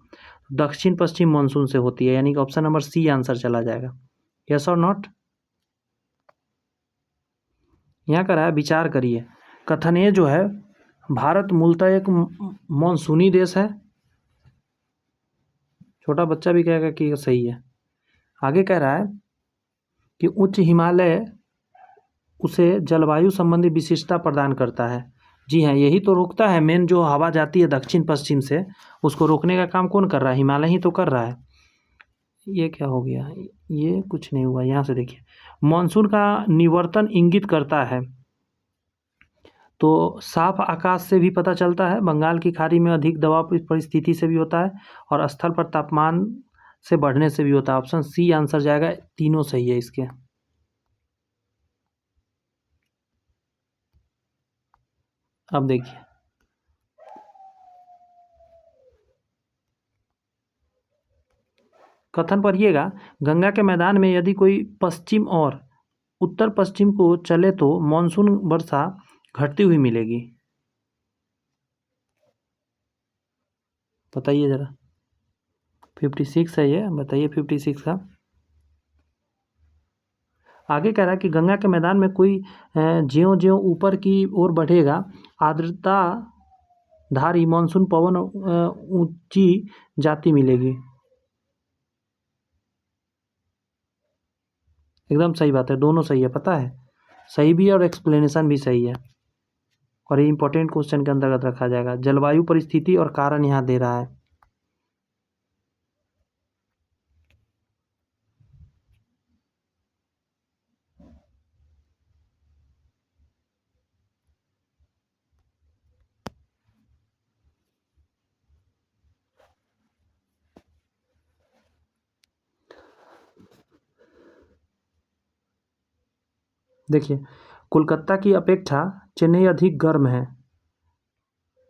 दक्षिण पश्चिम मानसून से होती है, यानी कि ऑप्शन नंबर सी आंसर चला जाएगा। यस और नॉट? यहाँ कह रहा है विचार करिए। कथन ये जो है, भारत मूलतः एक मानसूनी देश है। छोटा बच्चा भी कहेगा कि सही है। आगे कह रहा है कि उच्च हिमालय उसे जलवायु संबंधी विशिष्टता प्रदान करता है। जी हाँ, यही तो रोकता है। मेन जो हवा जाती है दक्षिण पश्चिम से, उसको रोकने का काम कौन कर रहा है? हिमालय ही तो कर रहा है। ये क्या हो गया? ये कुछ नहीं हुआ। यहाँ से देखिए, मानसून का निवर्तन इंगित करता है, तो साफ आकाश से भी पता चलता है, बंगाल की खाड़ी में अधिक दबाव परिस्थिति से भी होता है, और स्थल पर तापमान से बढ़ने से भी होता है। ऑप्शन सी आंसर जाएगा। तीनों सही है इसके। अब देखिए, कथन पढ़िएगा। गंगा के मैदान में यदि कोई पश्चिम और उत्तर पश्चिम को चले तो मानसून वर्षा घटती हुई मिलेगी। बताइए जरा। 56 है ये, बताइए 56 का। आगे कह रहा है कि गंगा के मैदान में कोई ज्यों ज्यों ऊपर की ओर बढ़ेगा, आर्द्रता धारी मानसून पवन ऊंची जाती मिलेगी। एकदम सही बात है, दोनों सही है। पता है, सही भी है और एक्सप्लेनेशन भी सही है, और ये इंपॉर्टेंट क्वेश्चन के अंतर्गत रखा जाएगा। जलवायु परिस्थिति और कारण यहाँ दे रहा है। देखिए, कोलकाता की अपेक्षा चेन्नई अधिक गर्म है।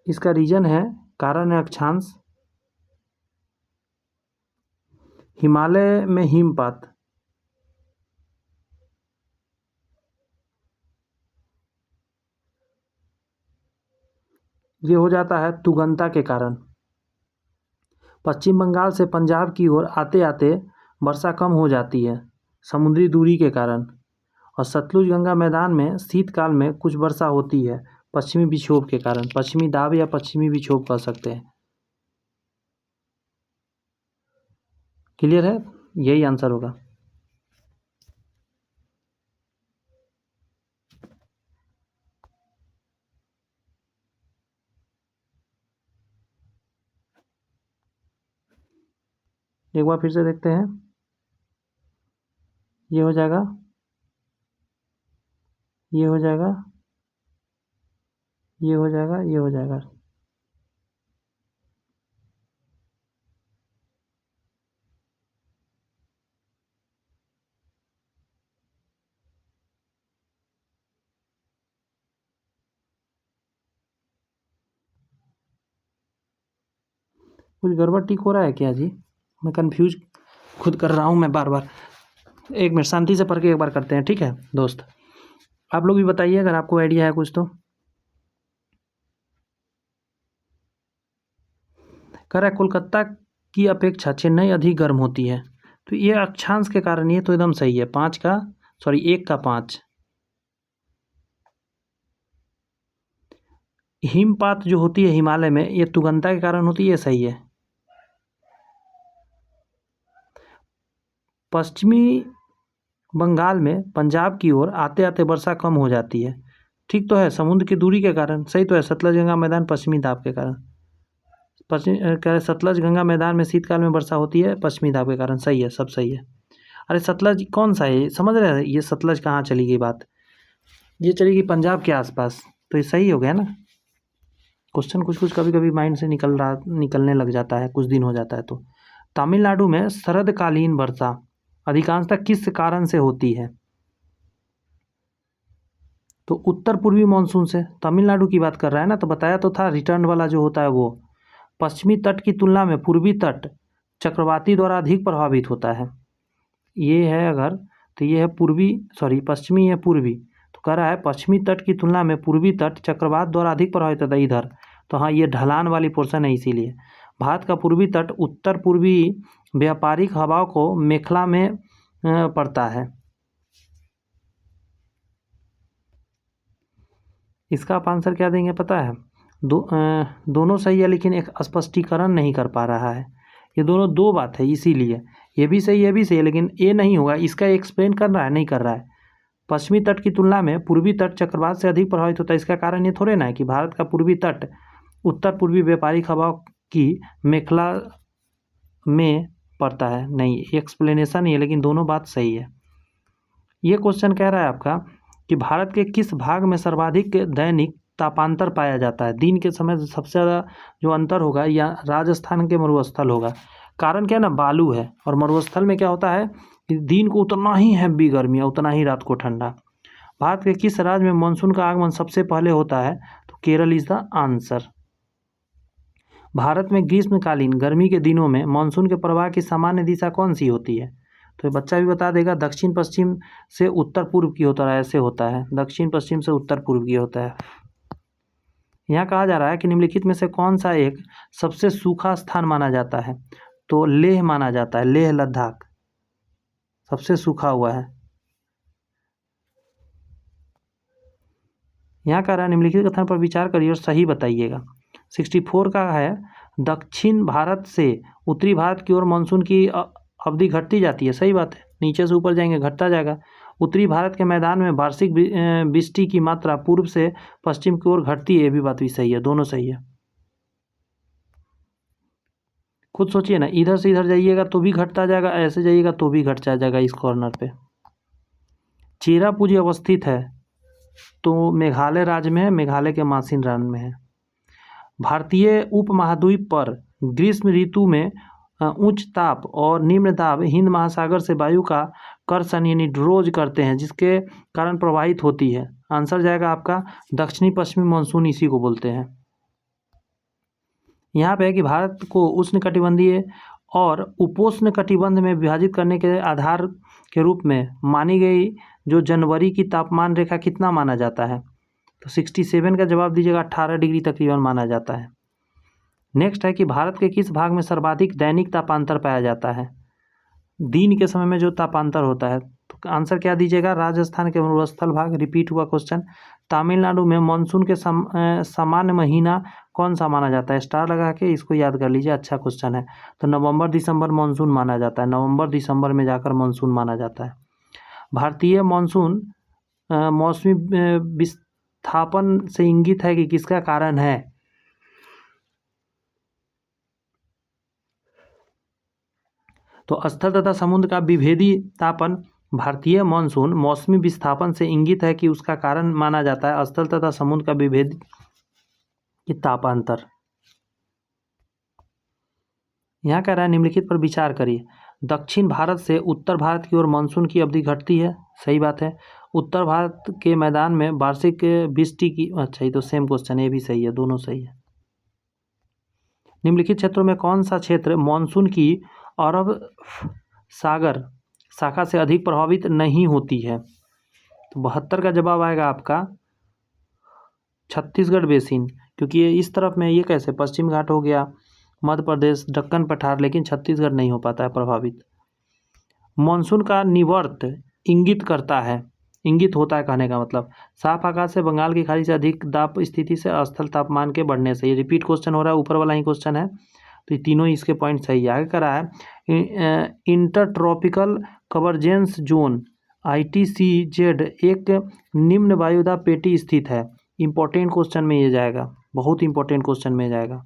इसका रीजन है, कारण है अक्षांश, हिमालय में हिमपात, ये हो जाता है तुगंता के कारण। पश्चिम बंगाल से पंजाब की ओर आते आते वर्षा कम हो जाती है समुद्री दूरी के कारण। और सतलुज गंगा मैदान में शीतकाल में कुछ वर्षा होती है पश्चिमी विक्षोभ के कारण। पश्चिमी दाब या पश्चिमी विक्षोभ कह सकते हैं। क्लियर है? यही आंसर होगा। एक बार फिर से देखते हैं। ये हो जाएगा, ये हो जाएगा, ये हो जाएगा, ये हो जाएगा। कुछ गड़बड़ टिक हो रहा है क्या जी? मैं कंफ्यूज खुद कर रहा हूँ मैं बार बार। एक मिनट, शांति से पढ़ के एक बार करते हैं, ठीक है दोस्त? आप लोग भी बताइए अगर आपको आइडिया है कुछ तो। कह रहा है कोलकाता की अपेक्षा चेन्नई अधिक गर्म होती है, तो ये अक्षांश के कारण, ये तो एकदम सही है। 1 का 5। हिमपात जो होती है हिमालय में, ये तुगंता के कारण होती है, ये सही है। पश्चिमी बंगाल में पंजाब की ओर आते आते वर्षा कम हो जाती है, ठीक तो है, समुद्र की दूरी के कारण। सही तो है, सतलज गंगा मैदान पश्चिमी दाब के कारण। कह रहे सतलज गंगा मैदान में शीतकाल में वर्षा होती है पश्चिमी दाब के कारण। सही है, सब सही है। अरे सतलज कौन सा है, समझ रहे हैं? ये सतलज कहाँ चली गई बात? ये चली गई पंजाब के आसपास, तो ये सही हो गया ना। क्वेश्चन कुछ कुछ कभी कभी माइंड से निकलने लग जाता है, कुछ दिन हो जाता है तो। तमिलनाडु में शरदकालीन वर्षा अधिकांशतः किस कारण से होती है? तो उत्तर पूर्वी मानसून से तमिलनाडु की बात कर रहा है ना, तो बताया तो था रिटर्न वाला जो होता है वो पश्चिमी तट की तुलना में पूर्वी तट चक्रवाती द्वारा अधिक प्रभावित होता है। ये है अगर, तो ये है पश्चिमी है पूर्वी, तो कह रहा है पश्चिमी तट की तुलना में पूर्वी तट चक्रवात द्वारा अधिक प्रभावित होता है इधर। तो हाँ, ये ढलान वाली पोर्शन है, इसीलिए भारत का पूर्वी तट उत्तर पूर्वी व्यापारिक हवाओं को मेखला में पड़ता है। इसका आप आंसर क्या देंगे पता है? दोनों सही है, लेकिन एक स्पष्टीकरण नहीं कर पा रहा है। ये दोनों दो बात है, इसीलिए ये भी सही ये भी सही है, लेकिन ये नहीं होगा। इसका एक्सप्लेन कर रहा है, नहीं कर रहा है। पश्चिमी तट की तुलना में पूर्वी तट चक्रवात से अधिक प्रभावित होता है। इसका कारण ये थोड़े ना है कि भारत का पूर्वी तट उत्तर पूर्वी व्यापारिक हवा की मेखला में पड़ता है। नहीं, एक्सप्लेनेशन ही है, लेकिन दोनों बात सही है। ये क्वेश्चन कह रहा है आपका कि भारत के किस भाग में सर्वाधिक दैनिक तापांतर पाया जाता है? दिन के समय सबसे ज़्यादा जो अंतर होगा या राजस्थान के मरुस्थल होगा। कारण क्या है ना, बालू है, और मरुस्थल में क्या होता है कि दिन को उतना ही हैवी गर्मी है, उतना ही रात को ठंडा। भारत के किस राज्य में मानसून का आगमन सबसे पहले होता है? तो Kerala is the answer. Bharat में ग्रीष्मकालीन गर्मी के दिनों में मानसून के प्रवाह की सामान्य दिशा कौन सी होती है? तो ये बच्चा भी बता देगा, दक्षिण पश्चिम से उत्तर पूर्व की होता है, ऐसे होता है, दक्षिण पश्चिम से उत्तर पूर्व की होता है। यहाँ कहा जा रहा है कि निम्नलिखित में से कौन सा एक सबसे सूखा स्थान माना जाता है? तो लेह माना जाता है, लेह लद्दाख सबसे सूखा हुआ है। यहाँ कह रहा है निम्नलिखित कथन पर विचार करिए और सही बताइएगा। 64 का है, दक्षिण भारत से उत्तरी भारत की ओर मानसून की अवधि घटती जाती है। सही बात है, नीचे से ऊपर जाएंगे घटता जाएगा। उत्तरी भारत के मैदान में वार्षिक वृष्टि की मात्रा पूर्व से पश्चिम की ओर घटती है। ये भी बात भी सही है, दोनों सही है। खुद सोचिए ना, इधर से इधर जाइएगा तो भी घटता जाएगा, ऐसे जाइएगा तो भी घट जाएगा। इस कॉर्नर पे चेरापूंजी अवस्थित है, तो मेघालय राज्य में है, मेघालय के मासिनराम में है। भारतीय उपमहाद्वीप पर ग्रीष्म ऋतु में उच्च ताप और निम्न दाब हिंद महासागर से वायु का कर्षण यानी ड्रोज करते हैं, जिसके कारण प्रवाहित होती है। आंसर जाएगा आपका दक्षिणी पश्चिमी मानसून, इसी को बोलते हैं। यहाँ पे है कि भारत को उष्णकटिबंधीय और उपोष्ण कटिबंध में विभाजित करने के आधार के रूप में मानी गई जो जनवरी की तापमान रेखा कितना माना जाता है? तो 67 का जवाब दीजिएगा, 18 डिग्री तकरीबन माना जाता है। नेक्स्ट है कि भारत के किस भाग में सर्वाधिक दैनिक तापांतर पाया जाता है? दिन के समय में जो तापांतर होता है, तो आंसर क्या दीजिएगा? राजस्थान के मरुस्थल भाग। रिपीट हुआ क्वेश्चन। तमिलनाडु में मानसून के सामान्य महीना कौन सा माना जाता है? स्टार लगा के इसको याद कर लीजिए, अच्छा क्वेश्चन है। तो नवंबर दिसंबर मानसून माना जाता है, नवंबर दिसंबर में जाकर मानसून माना जाता है। भारतीय मानसून मौसमी विस्थापन से इंगित है कि किसका कारण है? तो स्थल तथा समुद्र का विभेदी तापन भारतीय मानसून मौसमी विस्थापन से इंगित है कि उसका कारण माना जाता है स्थल तथा समुद्र का विभेदी तापांतर। यहाँ कह रहा है निम्नलिखित पर विचार करिए। दक्षिण भारत से उत्तर भारत की ओर मानसून की अवधि घटती है। सही बात है। उत्तर भारत के मैदान में वार्षिक वृष्टि की, अच्छा ये तो सेम क्वेश्चन है, ये भी सही है, दोनों सही है। निम्नलिखित क्षेत्रों में कौन सा क्षेत्र मानसून की अरब सागर शाखा से अधिक प्रभावित नहीं होती है? तो 72 का जवाब आएगा आपका छत्तीसगढ़ बेसिन, क्योंकि ये इस तरफ में, ये कैसे पश्चिम घाट हो गया, मध्य प्रदेश, दक्कन पठार, लेकिन छत्तीसगढ़ नहीं हो पाता है प्रभावित। मानसून का निवर्त इंगित करता है, इंगित होता है कहने का मतलब साफ आकाश से बंगाल की खाड़ी से अधिक दाब स्थिति से स्थल तापमान के बढ़ने से। ये रिपीट क्वेश्चन हो रहा है, ऊपर वाला ही क्वेश्चन है, तो ये तीनों इसके पॉइंट सही आगे करा है। Inter tropical convergence zone ITCZ एक निम्न वायुदाब पेटी स्थित है। इंपॉर्टेंट क्वेश्चन में ये जाएगा, बहुत इंपॉर्टेंट क्वेश्चन में जाएगा।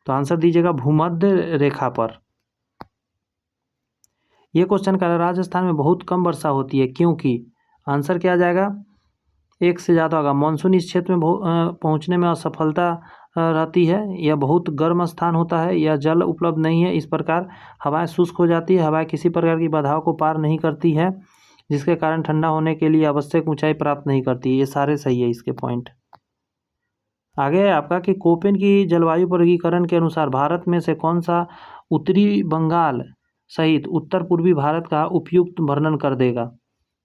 तो आंसर दीजिएगा भूमध्य रेखा पर। ये क्वेश्चन का राजस्थान में बहुत कम वर्षा होती है, क्योंकि आंसर क्या आ जाएगा? एक से ज़्यादा होगा। मानसून इस क्षेत्र में पहुंचने में असफलता रहती है, या बहुत गर्म स्थान होता है, या जल उपलब्ध नहीं है। इस प्रकार हवाएं शुष्क हो जाती है, हवाएं किसी प्रकार की बाधाओं को पार नहीं करती है, जिसके कारण ठंडा होने के लिए आवश्यक ऊंचाई प्राप्त नहीं करती। ये सारे सही है इसके पॉइंट। आगे है आपका कि कोपेन की जलवायु वर्गीकरण के अनुसार भारत में से कौन सा उत्तरी बंगाल सहित उत्तर पूर्वी भारत का उपयुक्त वर्णन कर देगा।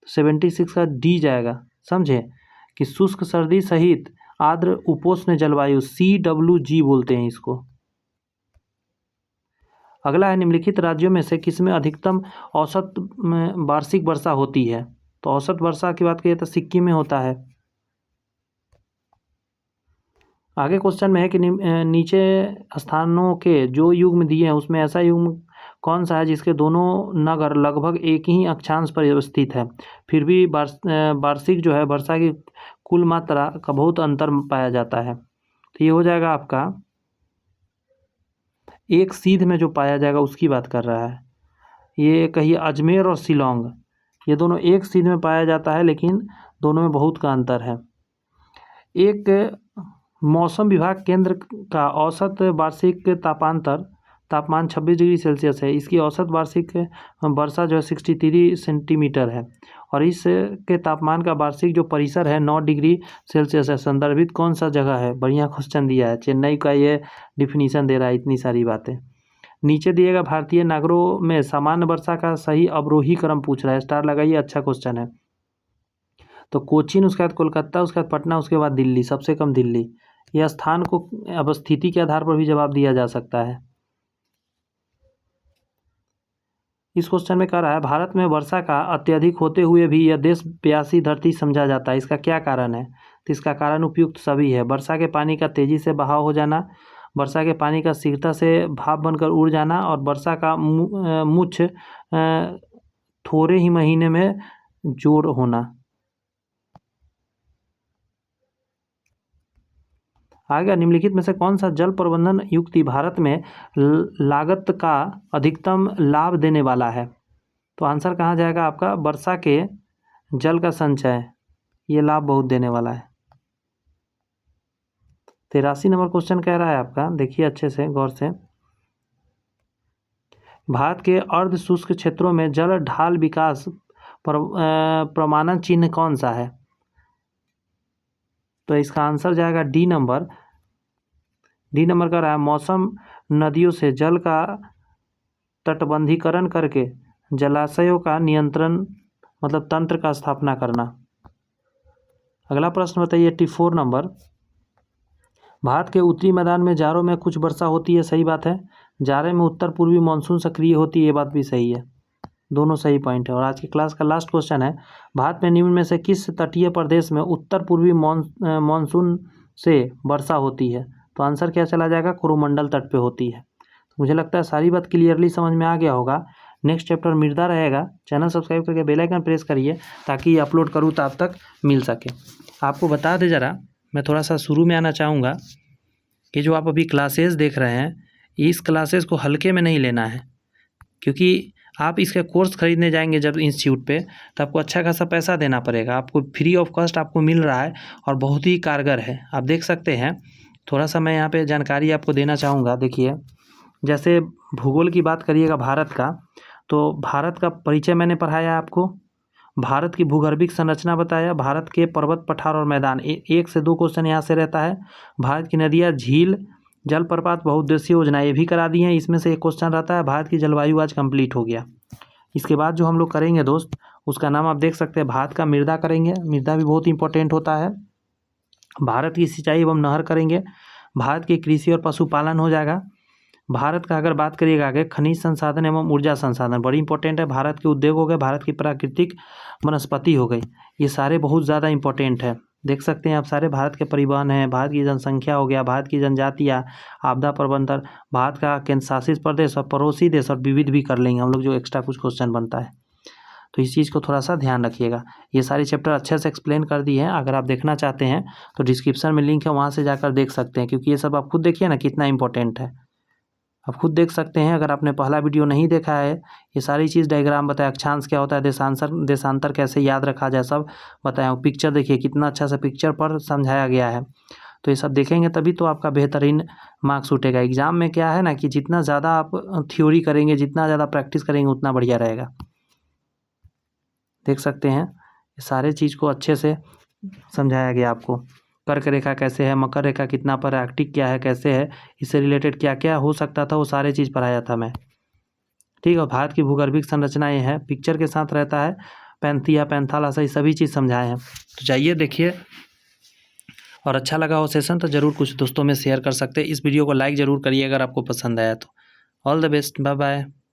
76 का डी जाएगा। समझे कि शुष्क सर्दी सहित आर्द्र उपोष्ण जलवायु CWG बोलते हैं इसको। अगला है निम्नलिखित राज्यों में से किसमें अधिकतम औसत वार्षिक वर्षा होती है। तो औसत वर्षा की बात करिए तो सिक्किम में होता है। आगे क्वेश्चन में है कि नीचे स्थानों के जो युग्म दिए हैं उसमें ऐसा युग्म कौन सा है जिसके दोनों नगर लगभग एक ही अक्षांश पर स्थित है, फिर भी वार्षिक जो है वर्षा की कुल मात्रा का बहुत अंतर पाया जाता है। तो ये हो जाएगा आपका एक सीध में जो पाया जाएगा उसकी बात कर रहा है। ये कहिए अजमेर और शिलोंग, ये दोनों एक सीध में पाया जाता है लेकिन दोनों में बहुत का अंतर है। एक मौसम विभाग केंद्र का औसत वार्षिक तापमान 26 डिग्री सेल्सियस है। इसकी औसत वार्षिक वर्षा जो है 63 सेंटीमीटर है और इसके तापमान का वार्षिक जो परिसर है 9 डिग्री सेल्सियस है। संदर्भित कौन सा जगह है। बढ़िया क्वेश्चन दिया है। चेन्नई का ये डिफिनीशन दे रहा है। इतनी सारी बातें नीचे दिएगा। भारतीय नगरों में सामान्य वर्षा का सही अवरोही क्रम पूछ रहा है। स्टार लगाइए, अच्छा क्वेश्चन है। तो कोचीन, उसके बाद कोलकाता, उसके बाद पटना, उसके बाद दिल्ली। सबसे कम दिल्ली। यह स्थान को अवस्थिति के आधार पर भी जवाब दिया जा सकता है। इस क्वेश्चन में कह रहा है भारत में वर्षा का अत्यधिक होते हुए भी यह देश प्यासी धरती समझा जाता है। इसका क्या कारण है। तो इसका कारण उपयुक्त सभी है। वर्षा के पानी का तेजी से बहाव हो जाना, वर्षा के पानी का शीघ्रता से भाप बनकर उड़ जाना और वर्षा का मुछ थोड़े ही महीने में जोर होना। आगे निम्नलिखित में से कौन सा जल प्रबंधन युक्ति भारत में लागत का अधिकतम लाभ देने वाला है। तो आंसर कहाँ जाएगा आपका। वर्षा के जल का संचय, ये लाभ बहुत देने वाला है। 83 नंबर क्वेश्चन कह रहा है आपका, देखिए अच्छे से गौर से। भारत के अर्ध शुष्क क्षेत्रों में जल ढाल विकास प्रमाणन चिन्ह कौन सा है। तो इसका आंसर जाएगा डी नंबर। डी नंबर का रहा है मौसम नदियों से जल का तटबंधीकरण करके जलाशयों का नियंत्रण मतलब तंत्र का स्थापना करना। अगला प्रश्न बताइए 84 नंबर। भारत के उत्तरी मैदान में जाड़ों में कुछ वर्षा होती है। सही बात है। जाड़े में उत्तर पूर्वी मानसून सक्रिय होती है। ये बात भी सही है। दोनों सही पॉइंट है। और आज की क्लास का लास्ट क्वेश्चन है भारत में निम्न में से किस तटीय प्रदेश में उत्तर पूर्वी मानसून से वर्षा होती है। तो आंसर क्या चला जाएगा। कोरोमंडल तट पे होती है। तो मुझे लगता है सारी बात क्लियरली समझ में आ गया होगा। नेक्स्ट चैप्टर मृदा रहेगा। चैनल सब्सक्राइब करके बेल आइकन प्रेस करिए ताकि अपलोड करूँ तो आप तक मिल सके। आपको बता दे ज़रा, मैं थोड़ा सा शुरू में आना चाहूँगा कि जो आप अभी क्लासेस देख रहे हैं इस क्लासेस को हल्के में नहीं लेना है, क्योंकि आप इसके कोर्स खरीदने जाएंगे जब इंस्टीट्यूट पे तो आपको अच्छा खासा पैसा देना पड़ेगा। आपको फ्री ऑफ कॉस्ट आपको मिल रहा है और बहुत ही कारगर है। आप देख सकते हैं। थोड़ा सा मैं यहाँ पे जानकारी आपको देना चाहूँगा। देखिए जैसे भूगोल की बात करिएगा भारत का, तो भारत का परिचय मैंने पढ़ाया आपको, भारत की भूगर्भिक संरचना बताया, भारत के पर्वत पठार और मैदान। 1 से 2 क्वेश्चन यहाँ से रहता है। भारत की नदियाँ, झील, जलप्रपात, बहुउद्देशीय योजना ये भी करा दी हैं। इसमें से एक क्वेश्चन रहता है भारत की जलवायु। आज कंप्लीट हो गया। इसके बाद जो हम लोग करेंगे दोस्त, उसका नाम आप देख सकते हैं भारत का मृदा करेंगे। मृदा भी बहुत इंपॉर्टेंट होता है। भारत की सिंचाई एवं नहर करेंगे। भारत की कृषि और पशुपालन हो जाएगा। भारत का अगर बात करिएगा आगे खनिज संसाधन एवं ऊर्जा संसाधन बड़ी इंपॉर्टेंट है। भारत के उद्योग हो गए, भारत की प्राकृतिक वनस्पति हो गई, ये सारे बहुत ज़्यादा इंपॉर्टेंट है। देख सकते हैं आप सारे। भारत के परिवहन है, भारत की जनसंख्या हो गया, भारत की जनजातियाँ, आपदा प्रबंधन, भारत का केंद्र शासित प्रदेश और पड़ोसी देश और विविध भी कर लेंगे हम लोग जो एक्स्ट्रा कुछ क्वेश्चन बनता है। तो इस चीज़ को थोड़ा सा ध्यान रखिएगा। ये सारे चैप्टर अच्छे से एक्सप्लेन कर दिए हैं। अगर आप देखना चाहते हैं तो डिस्क्रिप्शन में लिंक है, वहाँ से जाकर देख सकते हैं, क्योंकि ये सब आप खुद देखिए ना कितना इंपॉर्टेंट है। आप खुद देख सकते हैं। अगर आपने पहला वीडियो नहीं देखा है, ये सारी चीज़ डायग्राम बताया, अक्षांश क्या होता है, देशांतर कैसे याद रखा जाए, सब बताया हूँ। पिक्चर देखिए कितना अच्छा सा पिक्चर पर समझाया गया है। तो ये सब देखेंगे तभी तो आपका बेहतरीन मार्क्स उठेगा। एग्ज़ाम में क्या है ना कि जितना ज़्यादा आप थ्योरी करेंगे, जितना ज़्यादा प्रैक्टिस करेंगे उतना बढ़िया रहेगा। देख सकते हैं ये सारे चीज़ को अच्छे से समझाया गया आपको। कर्क रेखा कैसे है, मकर रेखा कितना पर है, आर्कटिक क्या है, कैसे है, इससे रिलेटेड क्या क्या हो सकता था, वो सारे चीज़ पढ़ाया था मैं। ठीक है, भारत की भूगर्भिक संरचना ये है, पिक्चर के साथ रहता है, पैंथिया पैंथालासा, ये सभी चीज़ समझाए हैं। तो जाइए देखिए, और अच्छा लगा हो सेशन तो ज़रूर कुछ दोस्तों में शेयर कर सकते हैं। इस वीडियो को लाइक ज़रूर करिए अगर आपको पसंद आया तो। All the best, bye bye.